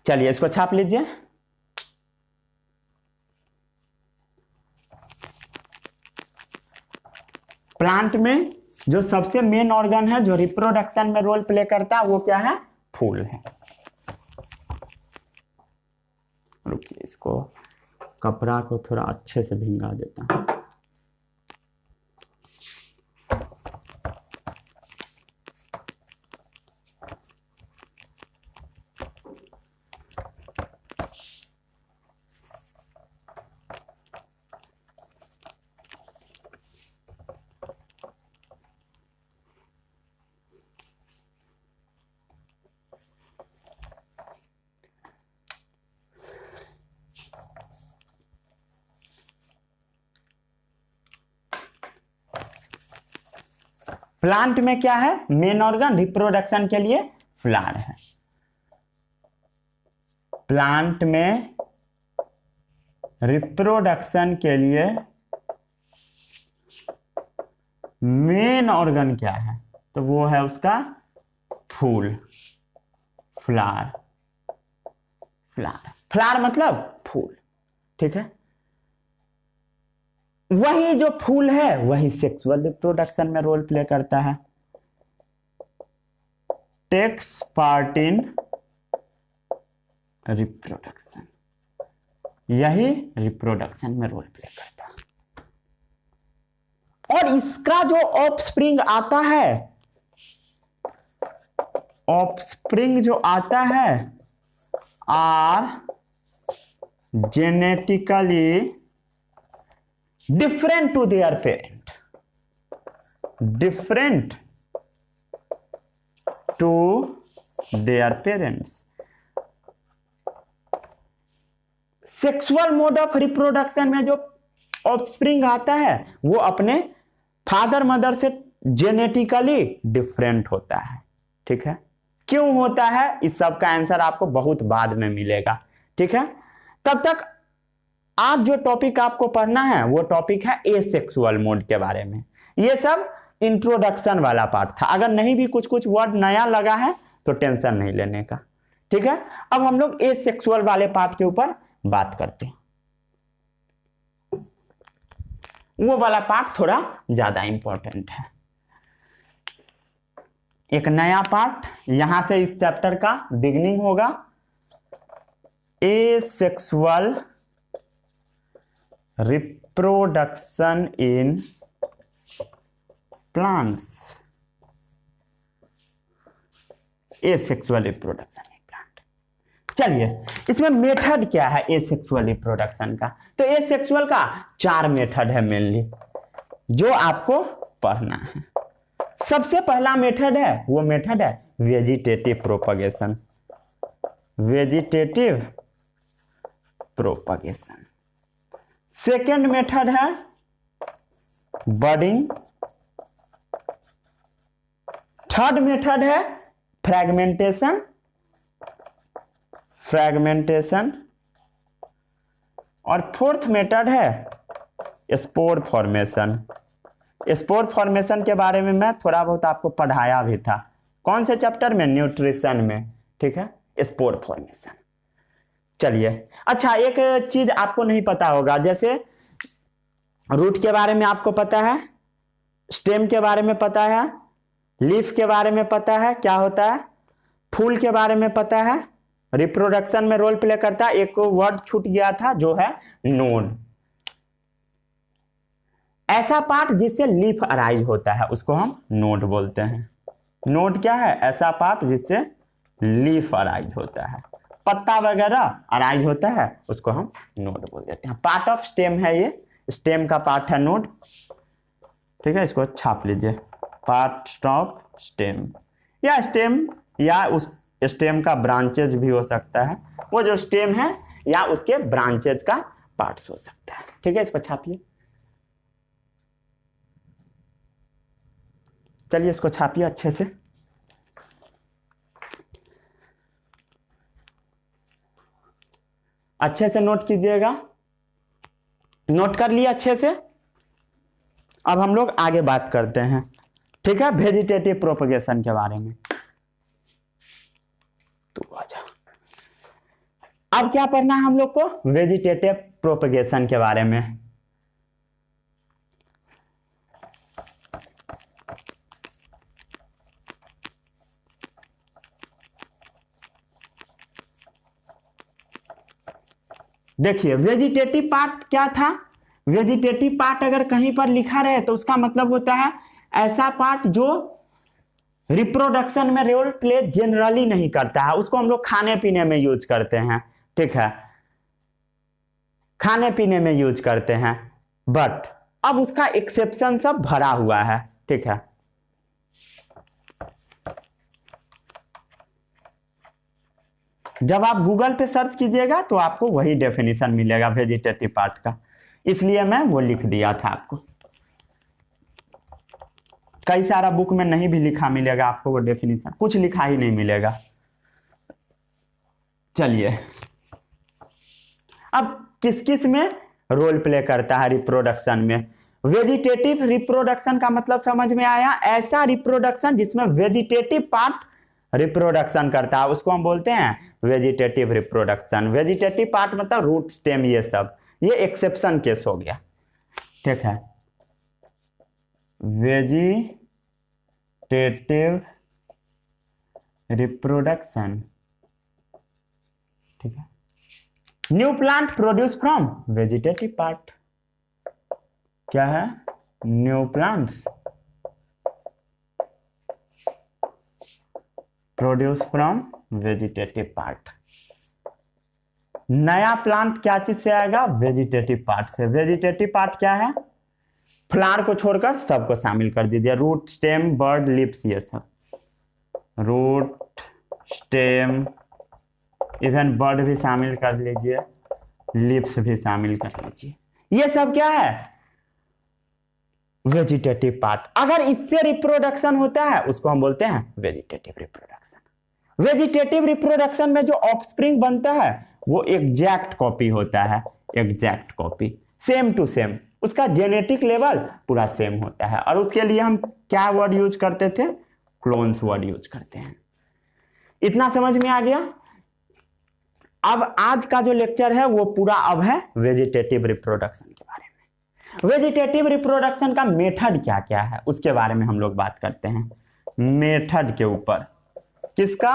चलिए इसको छाप लीजिए। प्लांट में जो सबसे मेन ऑर्गन है जो रिप्रोडक्शन में रोल प्ले करता है वो क्या है? फूल है। रुकिए, इसको कपड़ा को थोड़ा अच्छे से भिंगा देता हूं। प्लांट में क्या है? मेन ऑर्गन रिप्रोडक्शन के लिए फ्लावर है। प्लांट में रिप्रोडक्शन के लिए मेन ऑर्गन क्या है, तो वो है उसका फूल, फ्लावर। फ्लावर, फ्लावर मतलब फूल, ठीक है। वही जो फूल है वही सेक्सुअल रिप्रोडक्शन में रोल प्ले करता है। टेक्स पार्ट इन रिप्रोडक्शन, यही रिप्रोडक्शन में रोल प्ले करता है। और इसका जो ऑफस्प्रिंग आता है, ऑफस्प्रिंग जो आता है are genetically different to their parent, different to their parents। Sexual mode of reproduction में जो ऑफस्प्रिंग आता है वो अपने फादर मदर से जेनेटिकली डिफरेंट होता है, ठीक है। क्यों होता है, इस सब का आंसर आपको बहुत बाद में मिलेगा, ठीक है। तब तक आज जो टॉपिक आपको पढ़ना है वो टॉपिक है एसेक्सुअल मोड के बारे में। ये सब इंट्रोडक्शन वाला पार्ट था। अगर नहीं भी कुछ कुछ वर्ड नया लगा है तो टेंशन नहीं लेने का, ठीक है। अब हम लोग एसेक्सुअल वाले पार्ट के ऊपर बात करते हैं। वो वाला पार्ट थोड़ा ज्यादा इंपॉर्टेंट है। एक नया पार्ट यहां से इस चैप्टर का बिगिनिंग होगा। Asexual reproduction in plants, asexual reproduction in plant. चलिए, इसमें मेथड क्या है एसेक्सुअल रिप्रोडक्शन का, तो एसेक्सुअल का 4 मेथड है मेनली जो आपको पढ़ना है। सबसे पहला मेथड है, वो मेथड है vegetative propagation, vegetative propagation. Second method है बडिंग। थर्ड मेथड है फ्रैगमेंटेशन, फ्रैगमेंटेशन। और फोर्थ मेथड है स्पोर फॉर्मेशन। स्पोर फॉर्मेशन के बारे में मैं थोड़ा बहुत आपको पढ़ाया भी था। कौन से चैप्टर में, न्यूट्रिशन में, ठीक है, स्पोर फॉर्मेशन। चलिए, अच्छा एक चीज आपको नहीं पता होगा, जैसे रूट के बारे में आपको पता है, स्टेम के बारे में पता है, लीफ के बारे में पता है क्या होता है, फूल के बारे में पता है, रिप्रोडक्शन में रोल प्ले करता है। एक वर्ड छूट गया था जो है नोड। ऐसा पार्ट जिससे लीफ अराइज होता है उसको हम नोड बोलते हैं। नोड क्या है, ऐसा पार्ट जिससे लीफ अराइज होता है, पत्ता वगैरह अराइज होता है, उसको हम नोड बोल देते हैं। पार्ट ऑफ स्टेम है ये, स्टेम का पार्ट है नोड, ठीक है। इसको छाप लीजिए, पार्ट ऑफ स्टेम, या स्टेम या उस स्टेम का ब्रांचेज भी हो सकता है। वो जो स्टेम है या उसके ब्रांचेज का पार्ट्स हो सकता है, ठीक है। इसको छापिए, चलिए इसको छापिए अच्छे से। अच्छे से नोट कीजिएगा, नोट कर लिया अच्छे से। अब हम लोग आगे बात करते हैं, ठीक है, वेजिटेटिव प्रोपगेशन के बारे में। तो आजा, अब क्या पढ़ना है हम लोग को, वेजिटेटिव प्रोपगेशन के बारे में। देखिए, वेजिटेटिव पार्ट क्या था। वेजिटेटिव पार्ट अगर कहीं पर लिखा रहे तो उसका मतलब होता है ऐसा पार्ट जो रिप्रोडक्शन में रोल प्ले जनरली नहीं करता है। उसको हम लोग खाने पीने में यूज करते हैं, ठीक है, खाने पीने में यूज करते हैं। बट अब उसका एक्सेप्शन सब भरा हुआ है, ठीक है। जब आप गूगल पे सर्च कीजिएगा तो आपको वही डेफिनेशन मिलेगा वेजिटेटिव पार्ट का, इसलिए मैं वो लिख दिया था आपको। कई सारा बुक में नहीं भी लिखा मिलेगा आपको वो डेफिनेशन, कुछ लिखा ही नहीं मिलेगा। चलिए, अब किस किस में रोल प्ले करता है रिप्रोडक्शन में। वेजिटेटिव रिप्रोडक्शन का मतलब समझ में आया, ऐसा रिप्रोडक्शन जिसमें वेजिटेटिव पार्ट रिप्रोडक्शन करता है उसको हम बोलते हैं वेजिटेटिव रिप्रोडक्शन। वेजिटेटिव पार्ट मतलब रूट स्टेम, ये सब, ये एक्सेप्शन केस हो गया, ठीक है। वेजिटेटिव रिप्रोडक्शन, ठीक है। New plant produce from vegetative part, क्या है, new plants produce from vegetative part. नया प्लांट क्या चीज से आएगा, वेजिटेटिव पार्ट से। वेजिटेटिव पार्ट क्या है, फ्लावर को छोड़कर सबको शामिल कर दीजिए, रूट स्टेम बर्ड लिप्स, ये सब, रूट स्टेम, इवन बर्ड भी शामिल कर लीजिए, लिप्स भी शामिल कर लीजिए, ये सब क्या है, वेजिटेटिव पार्ट। अगर इससे रिप्रोडक्शन होता है उसको हम बोलते हैं वेजिटेटिव रिप्रोडक्शन। वेजिटेटिव रिप्रोडक्शन में जो ऑफस्प्रिंग बनता है वो एग्जैक्ट कॉपी होता है, exact copy, same to same, उसका जेनेटिक लेवल पूरा सेम होता है। और उसके लिए हम क्या वर्ड यूज करते थे, क्लोन्स वर्ड यूज करते हैं। इतना समझ में आ गया। अब आज का जो लेक्चर है वो पूरा अब है वेजिटेटिव रिप्रोडक्शन के बारे में। वेजिटेटिव रिप्रोडक्शन का मेथड क्या क्या है उसके बारे में हम लोग बात करते हैं, मेथड के ऊपर। किसका,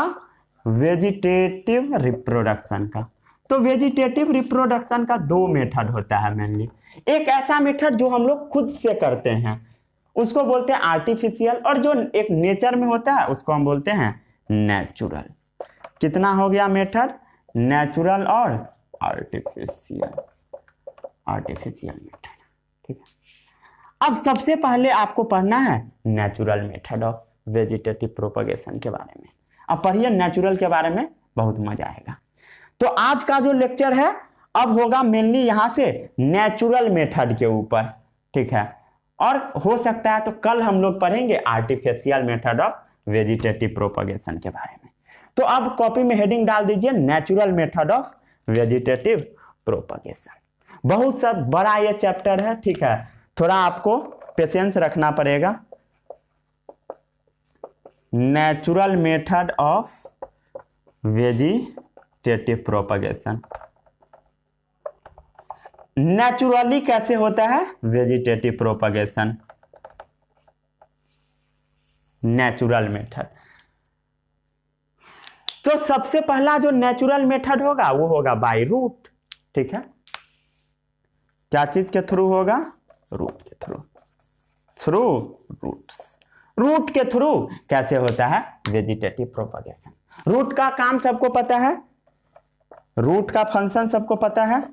वेजिटेटिव रिप्रोडक्शन का। तो वेजिटेटिव रिप्रोडक्शन का दो मेथड होता है मेनली। एक ऐसा मेथड जो हम लोग खुद से करते हैं उसको बोलते हैं आर्टिफिशियल, और जो एक नेचर में होता है उसको हम बोलते हैं नेचुरल। कितना हो गया मेथड, नेचुरल और आर्टिफिशियल, आर्टिफिशियल मेथड, ठीक है। अब सबसे पहले आपको पढ़ना है natural method of vegetative propagation के बारे में। अब पढ़िए नेचुरल के बारे में, बहुत मजा आएगा। तो आज का जो लेक्चर है अब होगा मेनली यहां से नेचुरल मेथड के ऊपर, ठीक है। और हो सकता है तो कल हम लोग पढ़ेंगे artificial method of vegetative propagation के बारे में। तो अब कॉपी में हेडिंग डाल दीजिए natural method of vegetative propagation. बहुत सा बड़ा ये चैप्टर है, ठीक है, थोड़ा आपको पेशेंस रखना पड़ेगा। Natural method of vegetative propagation, naturally कैसे होता है वेजिटेटिव प्रोपगेशन, नेचुरल मेथड। तो सबसे पहला जो नेचुरल मेथड होगा वो होगा बाय रूट, ठीक है। क्या चीज के थ्रू होगा, रूट के थ्रू, थ्रू रूट्स। रूट के थ्रू कैसे होता है वेजिटेटिव प्रोपगेशन। रूट का काम सबको पता है, रूट का फंक्शन सबको पता है।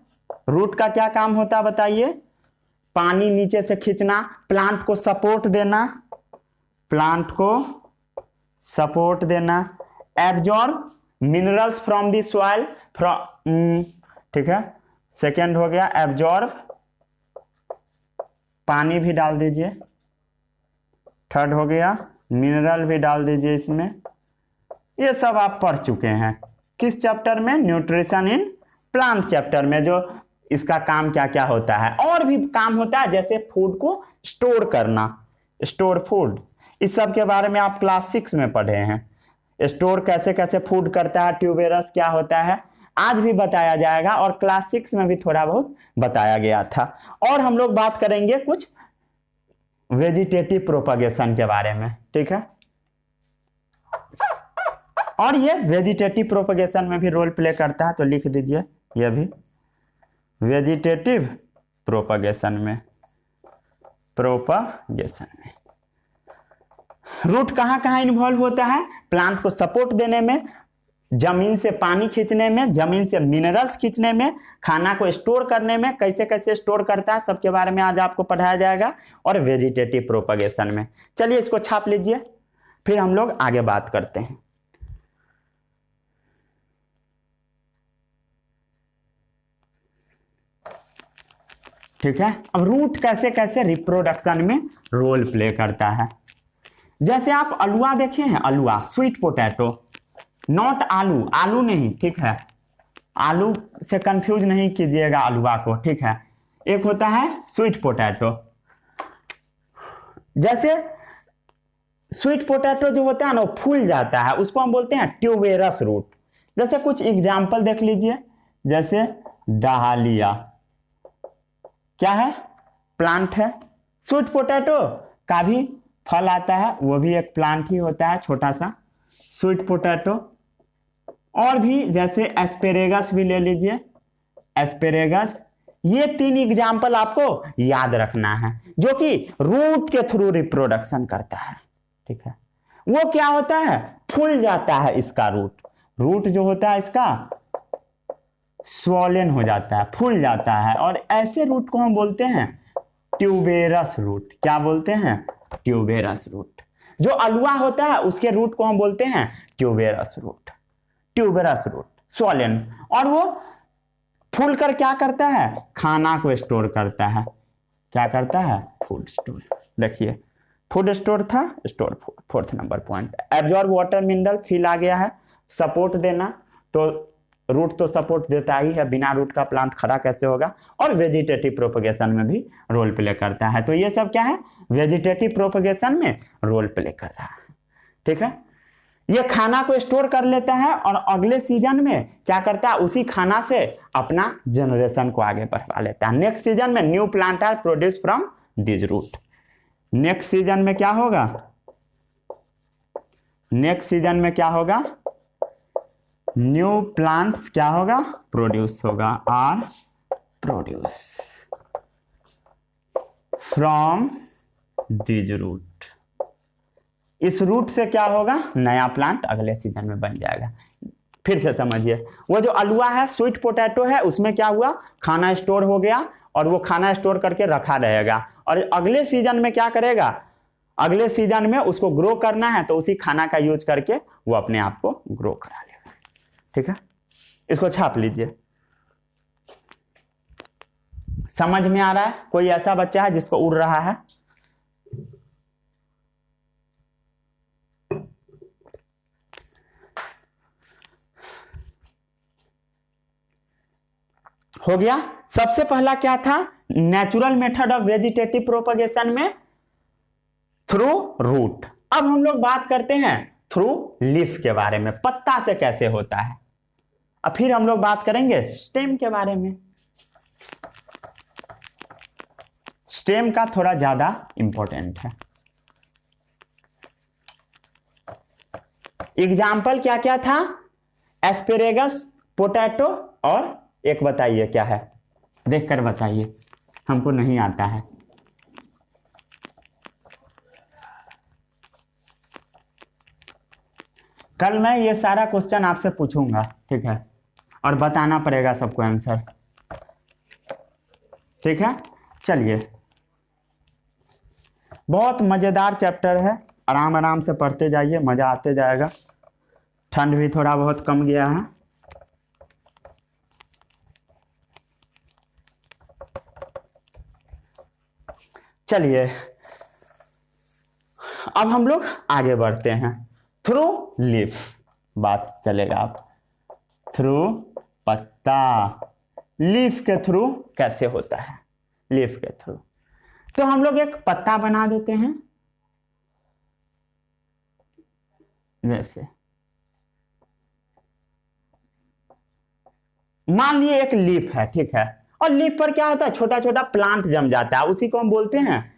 रूट का क्या काम होता है बताइए, पानी नीचे से खींचना, प्लांट को सपोर्ट देना, प्लांट को सपोर्ट देना, absorb minerals from the soil, from, ठीक है। सेकेंड हो गया एब्जॉर्ब, पानी भी डाल दीजिए। थर्ड हो गया मिनरल भी डाल दीजिए इसमें। ये सब आप पढ़ चुके हैं किस चैप्टर में, न्यूट्रिशन इन प्लांट चैप्टर में, जो इसका काम क्या क्या होता है। और भी काम होता है जैसे फूड को स्टोर करना, स्टोर फूड, इस सब के बारे में आप क्लास 6 में पढ़े हैं। स्टोर कैसे कैसे फूड करता है, ट्यूबेरस क्या होता है, आज भी बताया जाएगा, और क्लास 6 में भी थोड़ा बहुत बताया गया था। और हम लोग बात करेंगे कुछ वेजिटेटिव प्रोपगेशन के बारे में, ठीक है। और ये वेजिटेटिव प्रोपगेशन में भी रोल प्ले करता है, तो लिख दीजिए ये भी वेजिटेटिव प्रोपगेशन में, प्रोपगेशन में रूट कहाँ कहाँ इन्वॉल्व होता है, प्लांट को सपोर्ट देने में, जमीन से पानी खींचने में, जमीन से मिनरल्स खींचने में, खाना को स्टोर करने में, कैसे कैसे स्टोर करता है सबके बारे में आज आपको पढ़ाया जाएगा, और वेजिटेटिव प्रोपगेशन में। चलिए इसको छाप लीजिए, फिर हम लोग आगे बात करते हैं। ठीक है, अब रूट कैसे कैसे रिप्रोडक्शन में रोल प्ले करता है। जैसे आप अलुआ देखे हैं, अलुआ, स्वीट पोटैटो, नॉट आलू, आलू नहीं, ठीक है, आलू से कंफ्यूज नहीं कीजिएगा आलूआ को, ठीक है। एक होता है स्वीट पोटैटो। जैसे स्वीट पोटैटो जो होता है ना वो फूल जाता है, उसको हम बोलते हैं ट्यूबेरस रूट। जैसे कुछ एग्जाम्पल देख लीजिए, जैसे डहालिया क्या है, प्लांट है। स्वीट पोटैटो का भी फल आता है, वो भी एक प्लांट ही होता है छोटा सा, स्वीट पोटैटो। और भी जैसे एस्पेरेगस भी ले लीजिए, एस्पेरेगस। ये 3 एग्जाम्पल आपको याद रखना है, जो कि रूट के थ्रू रिप्रोडक्शन करता है, ठीक है। वो क्या होता है, फूल जाता है इसका रूट। रूट जो होता है इसका स्वॉलन हो जाता है, फूल जाता है, और ऐसे रूट को हम बोलते हैं ट्यूबेरस रूट। क्या बोलते हैं, ट्यूबेरस रूट। जो अल्वा होता है उसके रूट को हम बोलते हैं ट्यूबेरस रूट, ट्यूबेरस रूट स्वॉलन। और वो फूल कर क्या करता है, खाना को स्टोर करता है। क्या करता है, फूड स्टोर। देखिए फूड स्टोर था, store food. 4th number point, absorb water mineral, feel आ गया है। सपोर्ट देना, तो रूट तो सपोर्ट देता ही है, बिना रूट का प्लांट खड़ा कैसे होगा। और वेजिटेटिव प्रोपगेशन में भी रोल प्ले करता है। तो ये सब क्या है, वेजिटेटिव प्रोपगेशन में रोल प्ले कर रहा है, ठीक है। ये खाना को स्टोर कर लेता है और अगले सीजन में क्या करता है, उसी खाना से अपना जनरेशन को आगे बढ़वा लेता है। नेक्स्ट सीजन में new plant are produce from this root. Next season में क्या होगा, नेक्स्ट सीजन में क्या होगा, न्यू प्लांट्स क्या होगा, प्रोड्यूस होगा, are produce from this root. इस रूट से क्या होगा, नया प्लांट अगले सीजन में बन जाएगा। फिर से समझिए, वो जो अल्वा है, स्वीट पोटैटो है, उसमें क्या हुआ, खाना स्टोर हो गया और वो खाना स्टोर करके रखा रहेगा। और अगले सीजन में क्या करेगा, अगले सीजन में उसको ग्रो करना है, तो उसी खाना का यूज करके वो अपने आप को ग्रो करा लेगा, ठीक है। इसको छाप लीजिए। समझ में आ रहा है, कोई ऐसा बच्चा है जिसको उड़ रहा है, हो गया। सबसे पहला क्या था, natural method of vegetative propagation में थ्रू रूट। अब हम लोग बात करते हैं थ्रू लीफ के बारे में, पत्ता से कैसे होता है। अब फिर हम लोग बात करेंगे स्टेम के बारे में। स्टेम का थोड़ा ज्यादा इंपॉर्टेंट है। एग्जाम्पल क्या क्या था, एस्पेरेगस, पोटैटो, और एक बताइए क्या है, देखकर बताइए, हमको नहीं आता है। कल मैं ये सारा क्वेश्चन आपसे पूछूंगा, ठीक है, और बताना पड़ेगा सबको आंसर, ठीक है। चलिए, बहुत मजेदार चैप्टर है, आराम आराम से पढ़ते जाइए, मजा आते जाएगा। ठंड भी थोड़ा बहुत कम गया है। चलिए अब हम लोग आगे बढ़ते हैं। थ्रू लीफ बात चलेगा। आप थ्रू पत्ता, लीफ के थ्रू कैसे होता है, लीफ के थ्रू। तो हम लोग एक पत्ता बना देते हैं, जैसे मान लिए एक लीफ है, ठीक है, और लीफ पर क्या होता है, छोटा छोटा प्लांट जम जाता है, उसी को हम बोलते हैं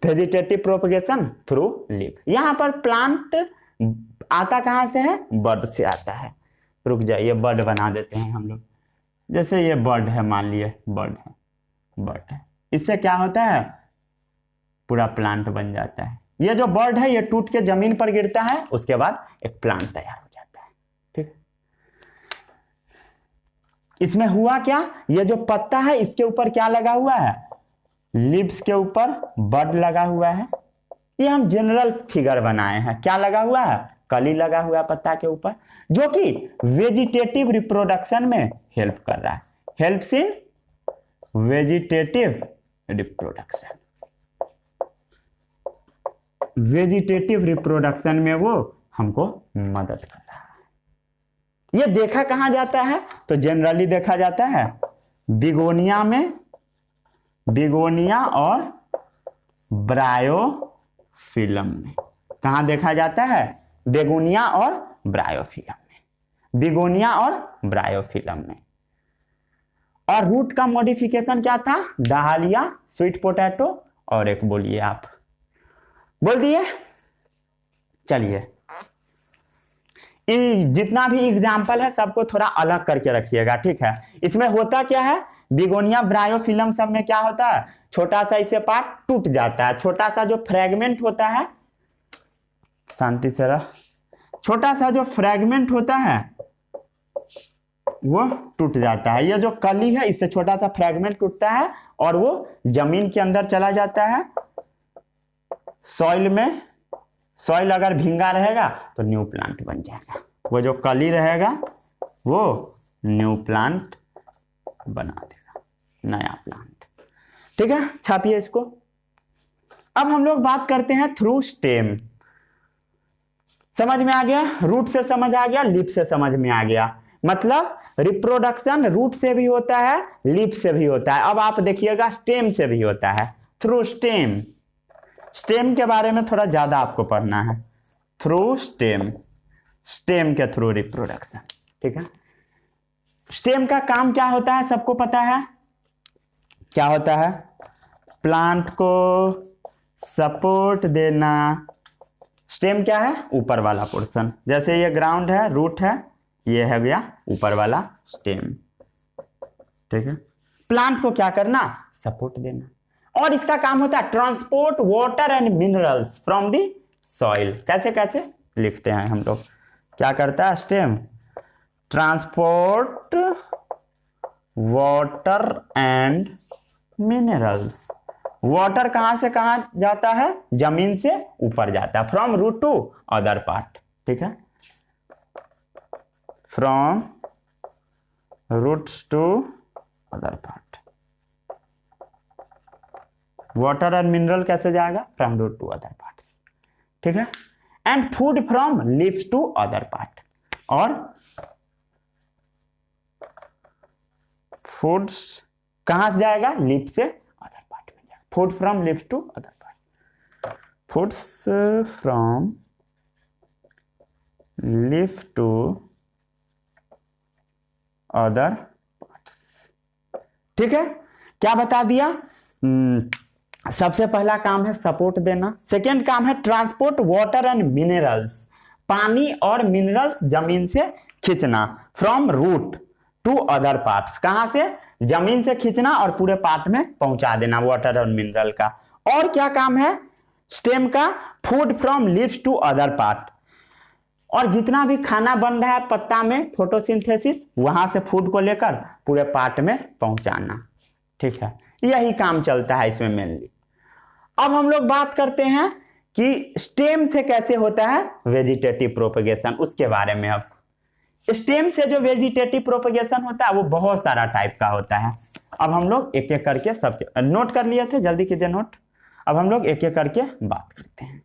वेजिटेटिव प्रोपगेशन थ्रू लीफ। यहां पर प्लांट आता कहां से है, बर्ड से आता है। रुक जाइए, बर्ड बना देते हैं हम लोग। जैसे ये बर्ड है, मान लिए बर्ड है, बर्ड है, इससे क्या होता है, पूरा प्लांट बन जाता है। ये जो बर्ड है ये टूट के जमीन पर गिरता है, उसके बाद एक प्लांट तैयार हो जाता है, ठीक। इसमें हुआ क्या, ये जो पत्ता है इसके ऊपर क्या लगा हुआ है, लीव्स के ऊपर बड लगा हुआ है। ये हम जनरल फिगर बनाए हैं, क्या लगा हुआ है, कली लगा हुआ है पत्ता के ऊपर, जो कि वेजिटेटिव रिप्रोडक्शन में हेल्प कर रहा है, helps in vegetative reproduction. Vegetative reproduction में वो हमको मदद कर रहा है, ये देखा कहाँ जाता है? तो जनरली देखा जाता है बिगोनिया में, बिगोनिया और ब्रायोफिलम में। कहाँ देखा जाता है? बेगोनिया और ब्रायोफिलम में, बिगोनिया और ब्रायोफिलम में। और रूट का मॉडिफिकेशन क्या था? डालिया, स्वीट पोटैटो और एक बोलिए आप, बोल दिए। चलिए जितना भी एग्जाम्पल है सबको थोड़ा अलग करके रखिएगा, ठीक है। इसमें होता क्या है? बिगोनिया ब्रायोफिलम सब में क्या होता है? छोटा सा इसे पार्ट टूट जाता है, छोटा सा जो फ्रैगमेंट होता है, शांति से रह, छोटा सा जो फ्रैगमेंट होता है वो टूट जाता है। ये जो कली है इससे छोटा सा फ्रैगमेंट टूटता है और वो जमीन के अंदर चला जाता है, सॉइल में। सॉइल अगर भींगा रहेगा तो न्यू प्लांट बन जाएगा, वो जो कली रहेगा वो न्यू प्लांट बना देगा, नया प्लांट, ठीक है। छापिए इसको। अब हम लोग बात करते हैं थ्रू स्टेम। समझ में आ गया? रूट से समझ आ गया, लीफ से समझ में आ गया। मतलब रिप्रोडक्शन रूट से भी होता है, लीफ से भी होता है। अब आप देखिएगा स्टेम से भी होता है, थ्रू स्टेम। स्टेम के बारे में थोड़ा ज्यादा आपको पढ़ना है। थ्रू स्टेम, स्टेम के थ्रू रिप्रोडक्शन, ठीक है। स्टेम का काम क्या होता है? सबको पता है क्या होता है? प्लांट को सपोर्ट देना। स्टेम क्या है? ऊपर वाला पोर्शन। जैसे ये ग्राउंड है, रूट है, ये है गया ऊपर वाला स्टेम, ठीक है। प्लांट को क्या करना? सपोर्ट देना। और इसका काम होता है transport water and minerals from the soil. कैसे कैसे लिखते हैं हम लोग? क्या करता है stem? Transport water and minerals. Water कहां से कहां जाता है? जमीन से ऊपर जाता है, from root to other part, ठीक है। From roots to other part. Water and mineral कैसे जाएगा? From root to other parts, ठीक है। And food from leaves to other part. और फूड्स कहां से जाएगा? लीफ से अदर पार्ट में जाएगा। Food from leaves to other part. Foods from leaf to other parts, ठीक है। क्या बता दिया? सबसे पहला काम है सपोर्ट देना। सेकेंड काम है ट्रांसपोर्ट वाटर एंड मिनरल्स, पानी और मिनरल्स जमीन से खींचना, from root to other parts. कहां से? जमीन से खींचना और पूरे पार्ट में पहुंचा देना वाटर और मिनरल का। और क्या काम है स्टेम का? Food from leaves to other part. और जितना भी खाना बन रहा है पत्ता में, फोटोसिंथेसिस, वहां से फूड को लेकर पूरे पार्ट में पहुंचाना, ठीक है। यही काम चलता है इसमें मेनली। अब हम लोग बात करते हैं कि स्टेम से कैसे होता है वेजिटेटिव प्रोपगेशन, उसके बारे में। अब स्टेम से जो वेजिटेटिव प्रोपगेशन होता है वो बहुत सारा टाइप का होता है। अब हम लोग एक एक करके सब नोट कर लिए थे, जल्दी कीजिए नोट। अब हम लोग एक एक करके बात करते हैं।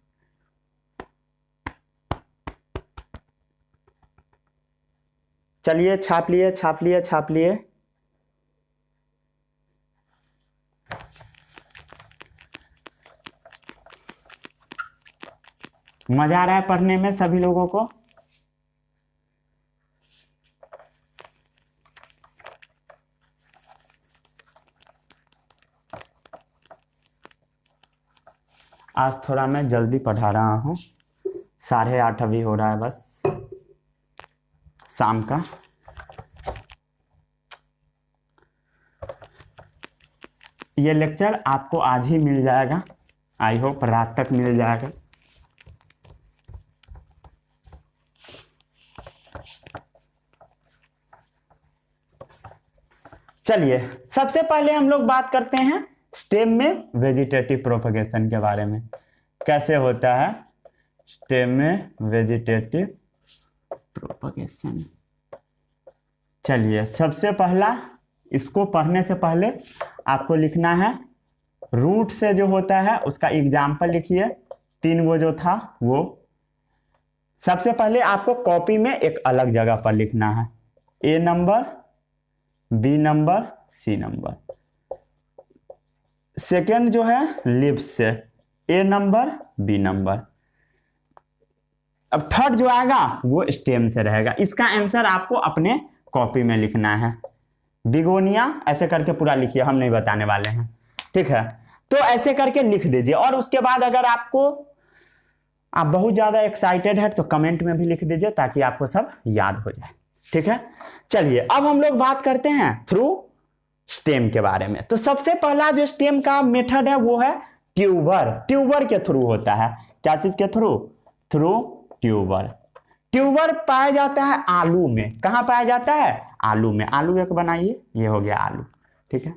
चलिए छाप लिए, छाप लिए, छाप लिए। मजा आ रहा है पढ़ने में सभी लोगों को? आज थोड़ा मैं जल्दी पढ़ा रहा हूं, 8:30 अभी हो रहा है बस शाम का। ये लेक्चर आपको आज ही मिल जाएगा, आई होप रात तक मिल जाएगा। चलिए सबसे पहले हम लोग बात करते हैं स्टेम में वेजिटेटिव प्रोपगेशन के बारे में। कैसे होता है स्टेम में वेजिटेटिव प्रोपगेशन? चलिए सबसे पहला, इसको पढ़ने से पहले आपको लिखना है रूट से जो होता है उसका एग्जाम्पल लिखिए। 3 गो जो था वो सबसे पहले आपको कॉपी में एक अलग जगह पर लिखना है, A number, B number, C number. Second जो है लिप्स से, ए नंबर, बी नंबर। अब थर्ड जो आएगा वो स्टेम से रहेगा। इसका आंसर आपको अपने कॉपी में लिखना है। बिगोनिया ऐसे करके पूरा लिखिए, हम नहीं बताने वाले हैं, ठीक है। तो ऐसे करके लिख दीजिए। और उसके बाद अगर आप बहुत ज्यादा एक्साइटेड है तो कमेंट में भी लिख दीजिए ताकि आपको सब याद हो जाए, ठीक है। चलिए अब हम लोग बात करते हैं थ्रू स्टेम के बारे में। तो सबसे पहला जो स्टेम का मेथड है वो है ट्यूबर। ट्यूबर के थ्रू होता है। क्या चीज के थ्रू? Through tuber. ट्यूबर पाया जाता है आलू में। कहां पाया जाता है? आलू में। आलू एक बनाइए, ये हो गया आलू, ठीक है।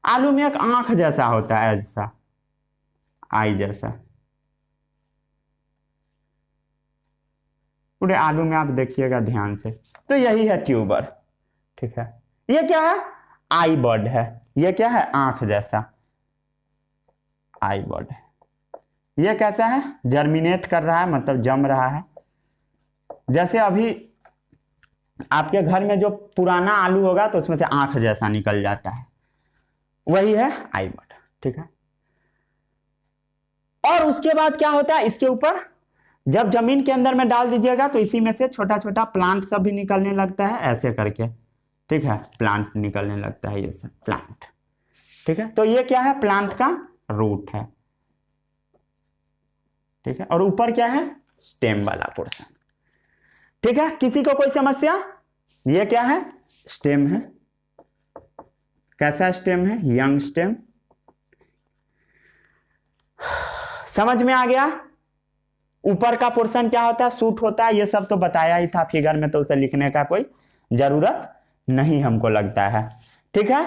आलू में एक आंख जैसा होता है, ऐसा आई जैसा। पूरे आलू में आप देखिएगा ध्यान से, तो यही है ट्यूबर, ठीक है। ये क्या है? आई बर्ड है। ये क्या है? आंख जैसा आई बर्ड है। ये कैसा है? जर्मिनेट कर रहा है, मतलब जम रहा है। जैसे अभी आपके घर में जो पुराना आलू होगा तो उसमें से आंख जैसा निकल जाता है, वही है आई बर्ड, ठीक है। और उसके बाद क्या होता है, इसके ऊपर जब जमीन के अंदर में डाल दीजिएगा तो इसी में से छोटा छोटा प्लांट सब भी निकलने लगता है, ऐसे करके, ठीक है। प्लांट निकलने लगता है, ये सब प्लांट, ठीक है। तो ये क्या है? प्लांट का रूट है, ठीक है। और ऊपर क्या है? स्टेम वाला पोर्शन, ठीक है। किसी को कोई समस्या? ये क्या है? स्टेम है। कैसा स्टेम है? Young stem. समझ में आ गया? ऊपर का पोर्शन क्या होता है? सूट होता है। ये सब तो बताया ही था फिगर में, तो उसे लिखने का कोई जरूरत नहीं हमको लगता है, ठीक है।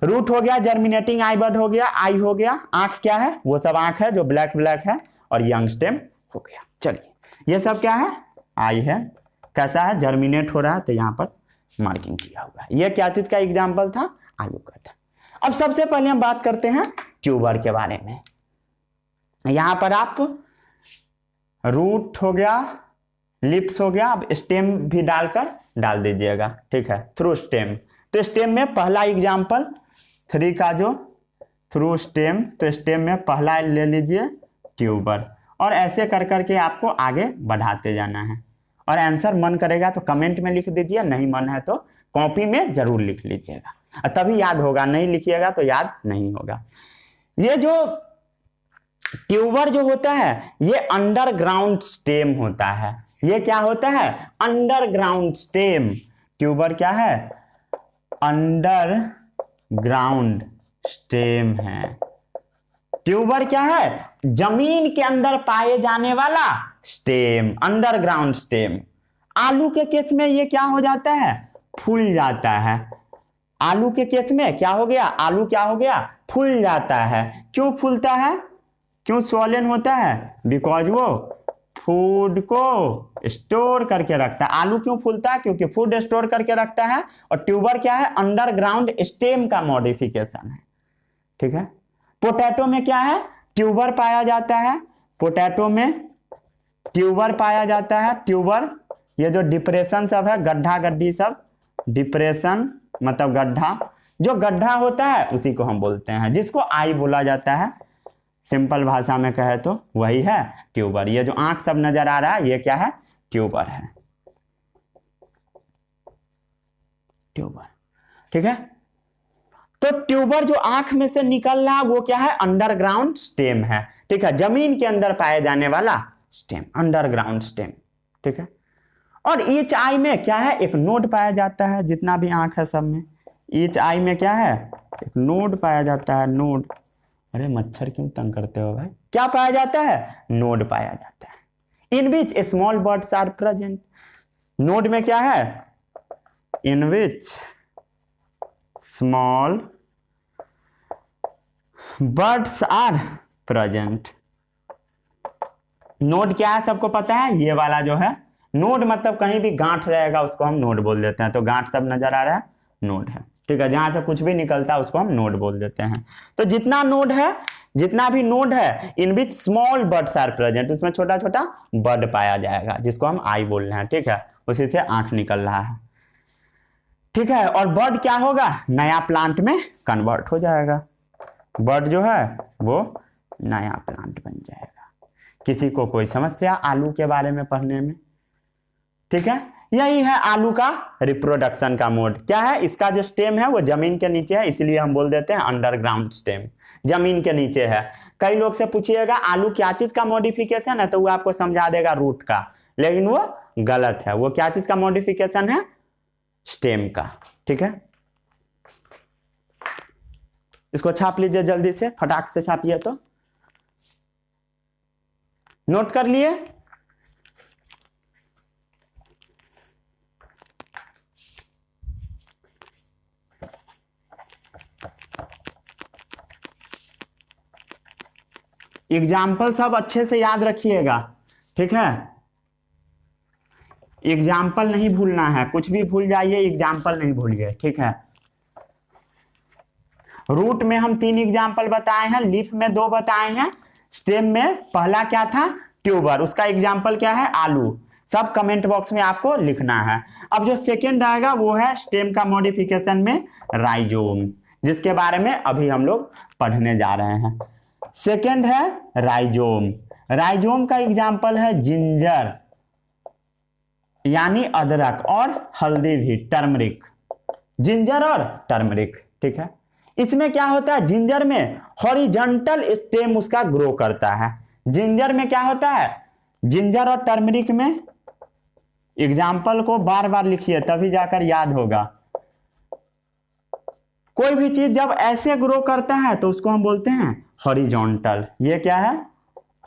रूट हो गया, जर्मिनेटिंग आई बर्ड हो गया, आई हो गया, आंख क्या है? वो सब आंख है जो ब्लैक ब्लैक है, और यंग स्टेम हो गया। चलिए ये सब क्या है? आई है। कैसा है? जर्मिनेट हो रहा है, तो यहां पर मार्किंग किया हुआ है। ये क्या चीज का एग्जाम्पल था? आलू का था। अब सबसे पहले हम बात करते हैं ट्यूबर के बारे में। यहां पर आप रूट हो गया, लिप्स हो गया, अब स्टेम भी डाल दीजिएगा, ठीक है। थ्रू स्टेम, तो स्टेम में पहला एग्जाम्पल 3 का जो थ्रू स्टेम, तो स्टेम में पहला ले लीजिए ट्यूबर, और ऐसे कर करके आपको आगे बढ़ाते जाना है। और आंसर मन करेगा तो कमेंट में लिख दीजिए, नहीं मन है तो कॉपी में जरूर लिख लीजिएगा, तभी याद होगा। नहीं लिखिएगा तो याद नहीं होगा। ये जो ट्यूबर जो होता है ये अंडरग्राउंड स्टेम होता है। ये क्या होता है? Underground stem. ट्यूबर क्या है? अंडरग्राउंड स्टेम है। ट्यूबर क्या है? जमीन के अंदर पाए जाने वाला स्टेम, अंडरग्राउंड स्टेम। आलू के केस में ये क्या हो जाता है? फूल जाता है। आलू के केस में क्या हो गया? आलू क्या हो गया? फूल जाता है। क्यों फूलता है? क्यों स्वॉलन होता है? बिकॉज वो फूड को स्टोर करके रखता है। आलू क्यों फूलता है? क्योंकि फूड स्टोर करके रखता है। और ट्यूबर क्या है? अंडरग्राउंड स्टेम का मॉडिफिकेशन है, ठीक है। पोटैटो में क्या है? ट्यूबर पाया जाता है। पोटैटो में ट्यूबर पाया जाता है। ट्यूबर, ये जो डिप्रेशन सब है, गड्ढा गड्ढी सब, डिप्रेशन मतलब गड्ढा, जो गड्ढा होता है उसी को हम बोलते हैं, जिसको आई बोला जाता है। सिंपल भाषा में कहे तो वही है ट्यूबर। ये जो आंख सब नजर आ रहा है ये क्या है? ट्यूबर है, ट्यूबर, ठीक है। तो ट्यूबर जो आंख में से निकल रहा है वो क्या है? अंडरग्राउंड स्टेम है, ठीक है। जमीन के अंदर पाए जाने वाला स्टेम, अंडरग्राउंड स्टेम, ठीक है। और ईच आई में क्या है? एक नोड पाया जाता है। जितना भी आंख है सब में ईच आई में क्या है? एक नोड पाया जाता है, नोड। अरे मच्छर क्यों तंग करते हो भाई? क्या पाया जाता है? नोड पाया जाता है। In which small birds are present. Node में क्या है? In which small birds are present. Node क्या है? सबको पता है। ये वाला जो है नोड मतलब कहीं भी गांठ रहेगा उसको हम नोड बोल देते हैं। तो गांठ सब नजर आ रहा है, नोड है, ठीक है, जहां से कुछ भी निकलता है उसको हम नोड बोल देते हैं। तो जितना नोड है, जितना भी नोड है, in which small birds are present, उसमें छोटा छोटा बर्ड पाया जाएगा जिसको हम आई बोल रहे हैं। ठीक है, उसी से आंख निकल रहा है। ठीक है, और बर्ड क्या होगा, नया प्लांट में कन्वर्ट हो जाएगा। बर्ड जो है वो नया प्लांट बन जाएगा। किसी को कोई समस्या आलू के बारे में पढ़ने में? ठीक है, यही है आलू का रिप्रोडक्शन का मोड। क्या है, इसका जो स्टेम है वो जमीन के नीचे है, इसलिए हम बोल देते हैं अंडरग्राउंड स्टेम, जमीन के नीचे है। कई लोग से पूछिएगा आलू क्या चीज का मॉडिफिकेशन है, तो वो आपको समझा देगा रूट का, लेकिन वो गलत है। वो क्या चीज का मॉडिफिकेशन है, स्टेम का। ठीक है, इसको छाप लीजिए जल्दी से, फटाक से छापिए। तो नोट कर लिए? एग्जाम्पल सब अच्छे से याद रखिएगा। ठीक है, एग्जाम्पल नहीं भूलना है, कुछ भी भूल जाइए, एग्जाम्पल नहीं भूलिए। ठीक है, रूट में हम 3 एग्जाम्पल बताए हैं, लीफ में 2 बताए हैं, स्टेम में पहला क्या था, ट्यूबर, उसका एग्जाम्पल क्या है, आलू। सब कमेंट बॉक्स में आपको लिखना है। अब जो सेकेंड आएगा वो है स्टेम का मॉडिफिकेशन में राइजोम, जिसके बारे में अभी हम लोग पढ़ने जा रहे हैं। सेकेंड है राइजोम। राइजोम का एग्जाम्पल है जिंजर यानी अदरक, और हल्दी भी, टर्मरिक, जिंजर और टर्मरिक। ठीक है, इसमें क्या होता है, जिंजर में हॉरिजॉन्टल स्टेम उसका ग्रो करता है। जिंजर में क्या होता है, जिंजर और टर्मरिक में, एग्जाम्पल को बार बार लिखिए तभी जाकर याद होगा। कोई भी चीज जब ऐसे ग्रो करता है तो उसको हम बोलते हैं हॉरिजॉन्टल। ये क्या है,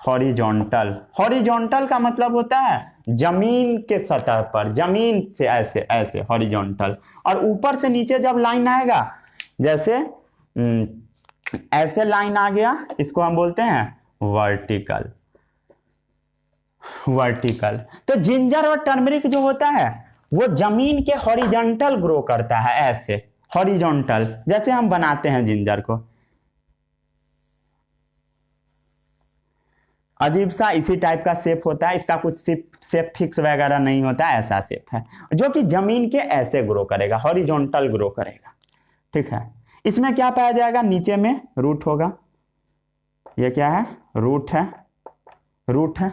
हॉरिजॉन्टल। हॉरिजॉन्टल का मतलब होता है जमीन के सतह पर, जमीन से ऐसे ऐसे, हॉरिजॉन्टल। और ऊपर से नीचे जब लाइन आएगा, जैसे ऐसे लाइन आ गया, इसको हम बोलते हैं वर्टिकल। वर्टिकल। तो जिंजर और टर्मरिक जो होता है वो जमीन के हॉरिजॉन्टल ग्रो करता है, ऐसे हॉरिजॉन्टल, जैसे हम बनाते हैं जिंजर को। अजीब सा इसी टाइप का शेप होता है, इसका कुछ शेप फिक्स वगैरह नहीं होता है, ऐसा शेप है जो कि जमीन के ऐसे ग्रो करेगा, हॉरिजॉन्टल ग्रो करेगा। ठीक है, इसमें क्या पाया जाएगा, नीचे में रूट होगा। ये क्या है, रूट है, रूट है।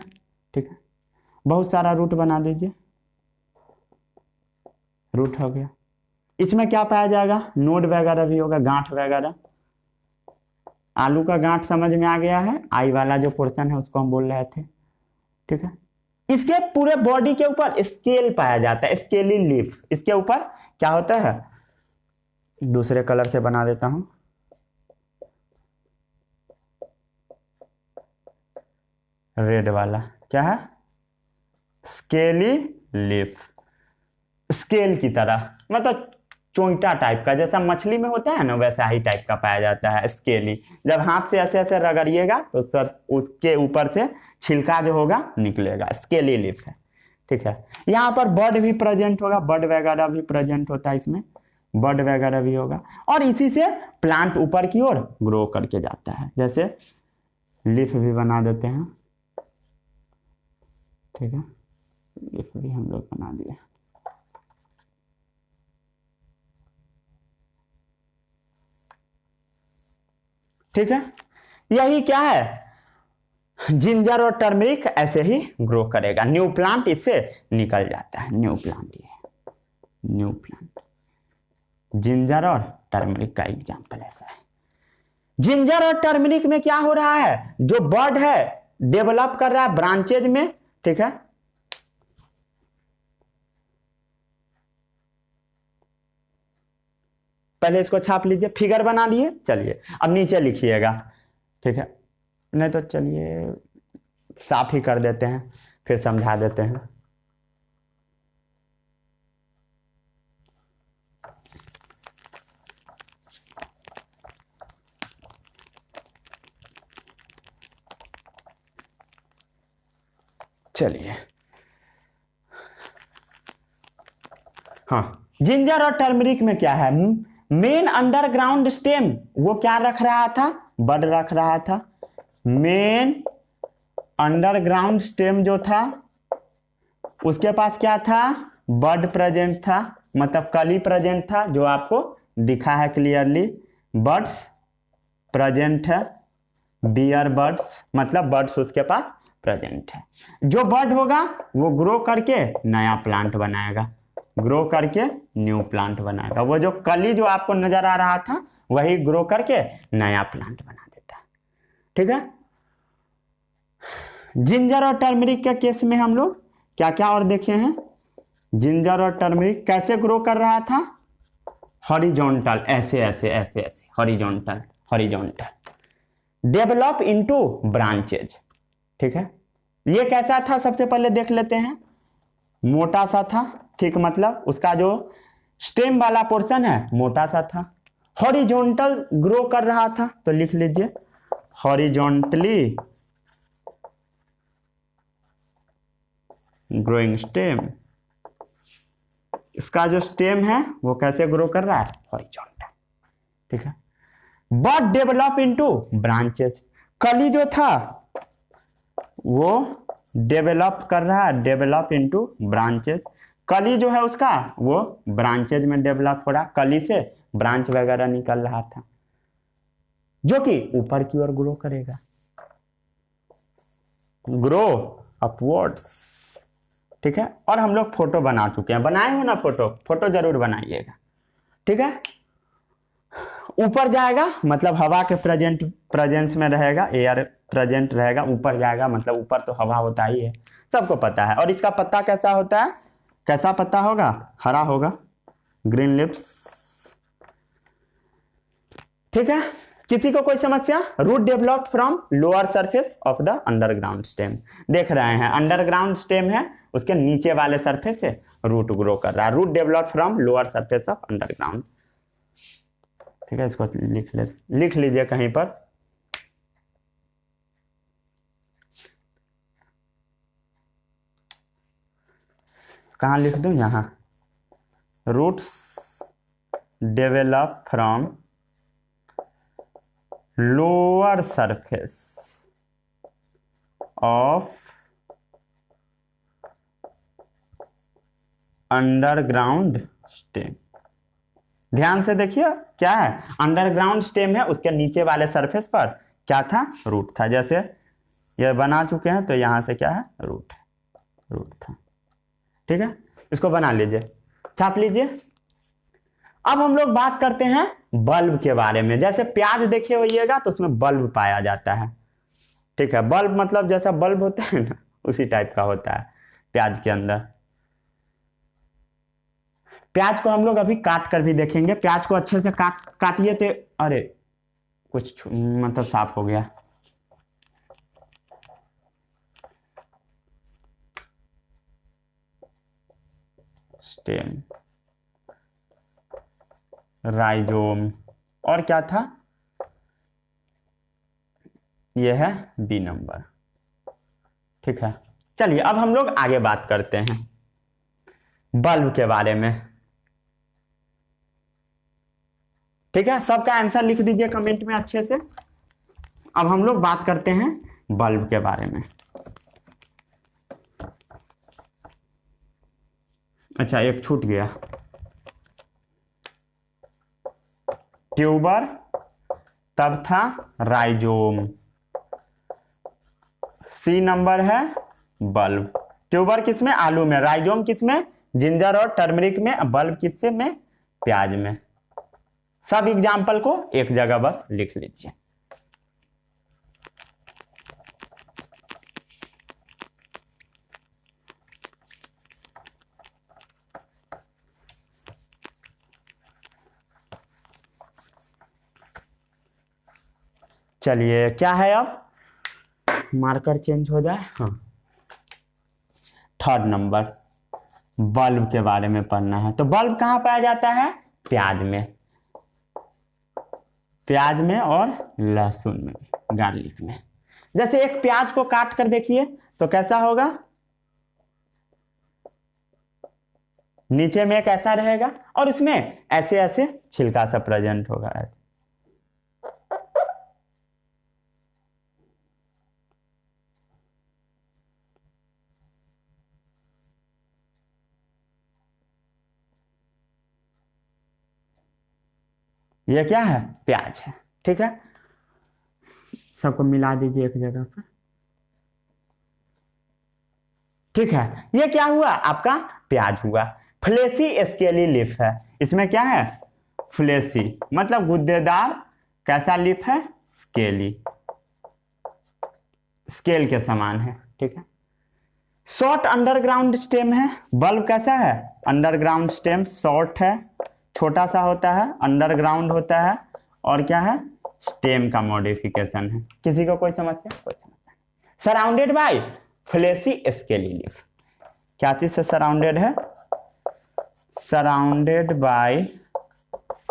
ठीक है, बहुत सारा रूट बना दीजिए, रूट हो गया। इसमें क्या पाया जाएगा, नोड वगैरह भी होगा, गांठ वगैरह। आलू का गांठ समझ में आ गया है, आई वाला जो पोर्शन है उसको हम बोल रहे थे। ठीक है, इसके पूरे बॉडी के ऊपर स्केल पाया जाता है, स्केली लीफ। इसके ऊपर क्या होता है, दूसरे कलर से बना देता हूं, रेड वाला। क्या है, स्केली लीफ, स्केल की तरह, मतलब चोंटा टाइप का, जैसा मछली में होता है ना, वैसा ही टाइप का पाया जाता है, स्केली। जब हाथ से ऐसे ऐसे रगड़िएगा तो सर उसके ऊपर से छिलका जो होगा निकलेगा, स्केली लीफ है। ठीक है, यहाँ पर बर्ड भी प्रेजेंट होगा, बर्ड वगैरह भी प्रेजेंट होता है, इसमें बर्ड वगैरह भी होगा, और इसी से प्लांट ऊपर की ओर ग्रो करके जाता है। जैसे लीफ भी बना देते हैं। ठीक है, लीफ भी हम लोग बना दिए। ठीक है, यही क्या है, जिंजर और टर्मरिक ऐसे ही ग्रो करेगा, न्यू प्लांट इससे निकल जाता है, न्यू प्लांट। ये न्यू प्लांट, जिंजर और टर्मरिक का एग्जांपल ऐसा है। जिंजर और टर्मरिक में क्या हो रहा है, जो बर्ड है डेवलप कर रहा है ब्रांचेज में। ठीक है, पहले इसको छाप लीजिए, फिगर बना लिए। चलिए अब नीचे लिखिएगा। ठीक है, नहीं तो चलिए साफ ही कर देते हैं, फिर समझा देते हैं। चलिए, हाँ, जिंजर और टर्मरिक में क्या है, मेन अंडरग्राउंड स्टेम वो क्या रख रहा था, बड रख रहा था। मेन अंडरग्राउंड स्टेम जो था उसके पास क्या था, बड प्रेजेंट था, मतलब कली प्रेजेंट था, जो आपको दिखा है क्लियरली। बड्स प्रेजेंट है, बियर बड्स, मतलब बड्स उसके पास प्रेजेंट है। जो बड होगा वो ग्रो करके नया प्लांट बनाएगा, ग्रो करके न्यू प्लांट बनाएगा। वो जो कली जो आपको नजर आ रहा था वही ग्रो करके नया प्लांट बना देता है। ठीक है। जिंजर और टर्मरिक के केस में हम लोग क्या क्या और देखे हैं। जिंजर और टर्मरिक कैसे ग्रो कर रहा था, हॉरिजॉन्टल, ऐसे ऐसे ऐसे ऐसे, horizontal horizontal. Develop into branches. ठीक है। ये कैसा था सबसे पहले देख लेते हैं। मोटा सा था, ठीक, मतलब उसका जो स्टेम वाला पोर्शन है मोटा सा था। हॉरिजॉन्टल ग्रो कर रहा था, तो लिख लीजिए हॉरिजॉन्टली ग्रोइंग स्टेम। इसका जो स्टेम है वो कैसे ग्रो कर रहा है, हॉरिजॉन्टल। ठीक है। But develop into branches. कली जो था वो डेवलप कर रहा है, डेवलप इनटू ब्रांचेज। कली जो है उसका वो ब्रांचेज में डेवलप हो रहा, कली से ब्रांच वगैरह निकल रहा था, जो कि ऊपर की ओर ग्रो करेगा, ग्रो अपवर्ड्स। ठीक है। और हम लोग फोटो बना चुके हैं, बनाए हो ना फोटो, फोटो जरूर बनाइएगा। ठीक है। ऊपर जाएगा मतलब हवा के प्रेजेंस में रहेगा, एयर प्रेजेंट रहेगा। ऊपर जाएगा मतलब ऊपर तो हवा होता ही है, सबको पता है। और इसका पत्ता कैसा होता है, कैसा पत्ता होगा, हरा होगा, ग्रीन लिप्स। ठीक है। किसी को कोई समस्या। Root develop from lower surface of the underground stem. देख रहे हैं अंडरग्राउंड स्टेम है, उसके नीचे वाले सरफेस से रूट ग्रो कर रहा है। Root develop from lower surface of underground. ठीक है। इसको लिख लीजिए कहीं पर। कहाँ लिख दूं, यहां। Roots develop from lower surface of underground stem. ध्यान से देखिए क्या है, अंडरग्राउंड स्टेम है, उसके नीचे वाले सरफेस पर क्या था, रूट था। जैसे ये बना चुके हैं तो यहां से क्या है, रूट है, रूट था। ठीक है। इसको बना लीजिए, छाप लीजिए। अब हम लोग बात करते हैं बल्ब के बारे में। जैसे प्याज देखे होइएगा तो उसमें बल्ब पाया जाता है। ठीक है। बल्ब मतलब जैसा बल्ब होता है ना, उसी टाइप का होता है प्याज के अंदर। प्याज को हम लोग अभी काट कर भी देखेंगे। प्याज को अच्छे से काटिए तो, अरे कुछ मतलब साफ हो गया। स्टेम, राइजोम, और क्या था, यह है बी नंबर। ठीक है। चलिए अब हम लोग आगे बात करते हैं बल्ब के बारे में। ठीक है। सबका आंसर लिख दीजिए कमेंट में अच्छे से। अब हम लोग बात करते हैं बल्ब के बारे में। अच्छा, एक छूट गया, ट्यूबर, तब था राइजोम। सी नंबर है बल्ब। ट्यूबर किसमें, आलू में। राइजोम किसमें, जिंजर और टर्मरिक में। बल्ब किससे में, प्याज में। सब एग्जाम्पल को एक जगह बस लिख लीजिए। चलिए क्या है, अब मार्कर चेंज हो जाए। हाँ, थर्ड नंबर बल्ब के बारे में पढ़ना है। तो बल्ब कहाँ पाया जाता है, प्याज में, प्याज में और लहसुन में, गार्लिक में। जैसे एक प्याज को काट कर देखिए तो कैसा होगा, नीचे में एक ऐसा रहेगा और इसमें ऐसे ऐसे छिलका सा प्रेजेंट होगा। ये क्या है? प्याज है। ठीक है, सबको मिला दीजिए एक जगह पर। ठीक है, ये क्या हुआ? आपका प्याज हुआ। फ्लेसी स्केली लीफ है। इसमें क्या है? फ्लेसी मतलब गुद्देदार। कैसा लीफ है? स्केली, स्केल के समान है। ठीक है, शॉर्ट अंडरग्राउंड स्टेम है। बल्ब कैसा है? अंडरग्राउंड स्टेम, शॉर्ट है, छोटा सा होता है, अंडरग्राउंड होता है, और क्या है? स्टेम का मॉडिफिकेशन है। किसी को कोई समस्या? कोई समस्या। Surrounded by fleshy scaly leaf. क्या चीज से सराउंडेड है? Surrounded by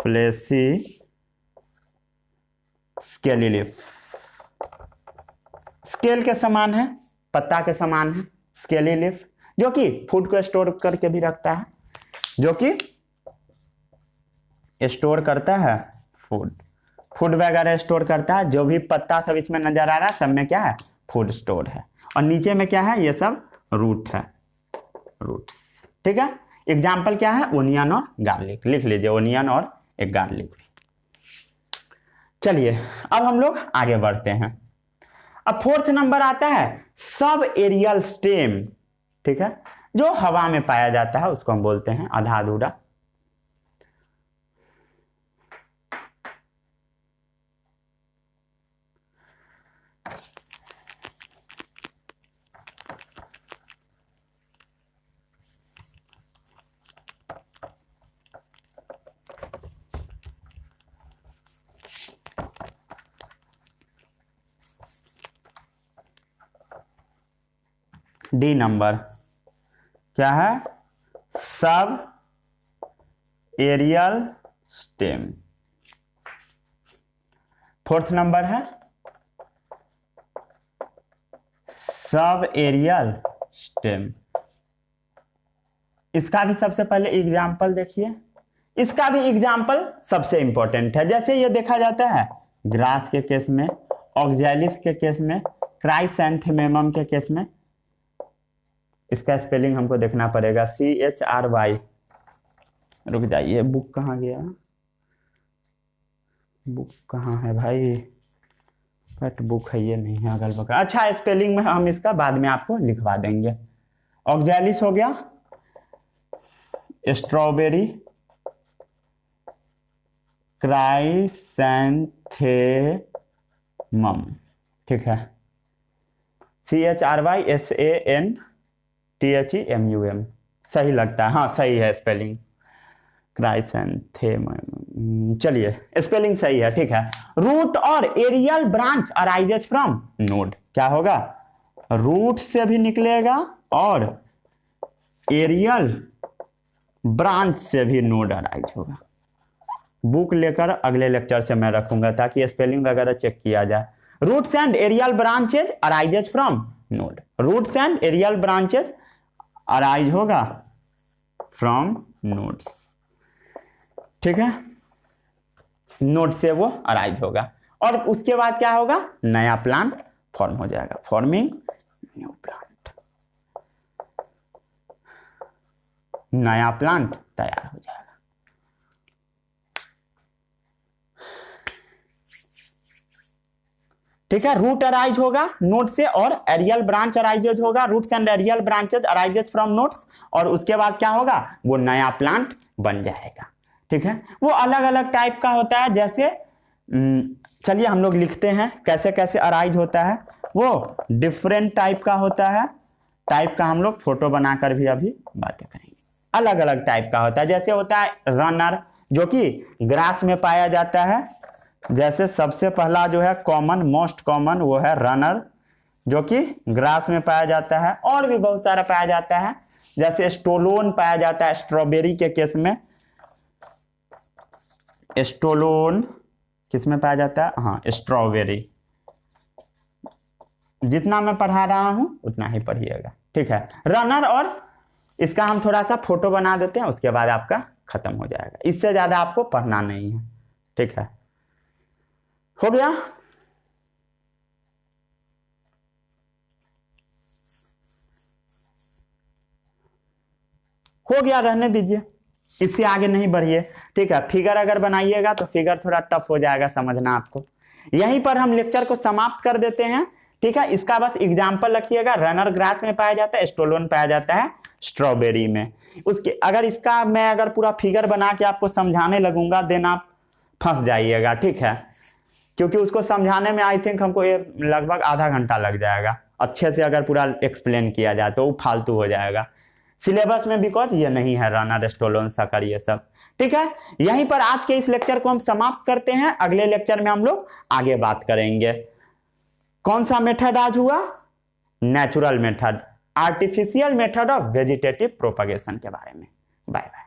fleshy scaly leaf. Scale के समान है, पत्ता के समान है स्केली लीफ, जो कि फूड को स्टोर करके भी रखता है, जो कि स्टोर करता है फूड वगैरह स्टोर करता है। जो भी पत्ता सब इसमें नजर आ रहा है, सब में क्या है? फूड स्टोर है। और नीचे में क्या है? ये सब रूट है, रूट्स। ठीक है, एग्जाम्पल क्या है? ओनियन और गार्लिक। लिख लीजिए, ओनियन और एक गार्लिक। चलिए अब हम लोग आगे बढ़ते हैं। अब फोर्थ नंबर आता है सब एरियल स्टेम। ठीक है, जो हवा में पाया जाता है उसको हम बोलते हैं आधा अधूरा। डी नंबर क्या है? Sub aerial stem. Fourth number है सब एरियल स्टेम। इसका भी सबसे पहले एग्जाम्पल देखिए। इसका भी एग्जाम्पल सबसे इंपॉर्टेंट है। जैसे ये देखा जाता है ग्रास के केस में, ऑक्जेलिस के केस में, क्राइसैंथेमम के केस में। इसका स्पेलिंग हमको देखना पड़ेगा, CHRY। रुक जाइए, बुक कहाँ गया? बुक कहाँ है भाई? बट बुक है ये नहीं है अगल बगल। अच्छा, स्पेलिंग में हम इसका बाद में आपको लिखवा देंगे। ऑक्जेलिस हो गया, स्ट्रॉबेरी, क्राइसैंथेमम। ठीक है, CHRYSANTHEMUM। सही लगता है, हाँ सही है स्पेलिंग, क्राइसैंथेमम। चलिए स्पेलिंग सही है। ठीक है, रूट और aerial branch arises from node. क्या होगा? रूट से भी निकलेगा और एरियल ब्रांच से भी नोड अराइज होगा। बुक लेकर अगले लेक्चर से मैं रखूंगा ताकि स्पेलिंग वगैरह चेक किया जाए। Roots and aerial branches arises from node. Roots and aerial branches arise होगा फ्रॉम नोड्स। ठीक है, नोड से वो अराइज होगा और उसके बाद क्या होगा? नया प्लांट फॉर्म हो जाएगा, फॉर्मिंग न्यू प्लांट। नया प्लांट तैयार हो जाएगा। ठीक है, रूट अराइज होगा नोड से और एरियल ब्रांच अराइजेज होगा। Roots and aerial branches arises from nodes. और उसके बाद क्या होगा? वो नया प्लांट बन जाएगा। ठीक है, वो अलग अलग टाइप का होता है। जैसे चलिए हम लोग लिखते हैं कैसे कैसे अराइज होता है। वो डिफरेंट टाइप का होता है। टाइप का हम लोग फोटो बनाकर भी अभी बातें करेंगे। अलग अलग टाइप का होता है। जैसे होता है रनर, जो कि ग्रास में पाया जाता है। जैसे सबसे पहला जो है कॉमन, मोस्ट कॉमन, वो है रनर, जो कि ग्रास में पाया जाता है। और भी बहुत सारा पाया जाता है। जैसे स्टोलोन पाया जाता है स्ट्रॉबेरी के केस में। स्टोलोन किस में पाया जाता है? हाँ, स्ट्रॉबेरी। जितना मैं पढ़ा रहा हूं उतना ही पढ़िएगा। ठीक है, रनर और इसका हम थोड़ा सा फोटो बना देते हैं, उसके बाद आपका खत्म हो जाएगा, इससे ज्यादा आपको पढ़ना नहीं है। ठीक है, हो गया। हो गया, रहने दीजिए, इससे आगे नहीं बढ़िए। ठीक है, फिगर अगर बनाइएगा तो फिगर थोड़ा टफ हो जाएगा समझना आपको। यहीं पर हम लेक्चर को समाप्त कर देते हैं। ठीक है, इसका बस एग्जाम्पल रखिएगा। रनर ग्रास में पाया जाता है, स्टोलोन पाया जाता है स्ट्रॉबेरी में। उसके अगर इसका मैं अगर पूरा फिगर बना के आपको समझाने लगूंगा देन आप फंस जाइएगा। ठीक है, क्योंकि उसको समझाने में आई थिंक हमको ये लगभग आधा घंटा लग जाएगा। अच्छे से अगर पूरा एक्सप्लेन किया जाए तो वो फालतू हो जाएगा सिलेबस में, बिकॉज ये नहीं है रनर स्टोलोन शकर ये सब। ठीक है, यहीं पर आज के इस लेक्चर को हम समाप्त करते हैं। अगले लेक्चर में हम लोग आगे बात करेंगे। कौन सा मेथड आज हुआ? Natural method, artificial method of vegetative propagation के बारे में। Bye bye.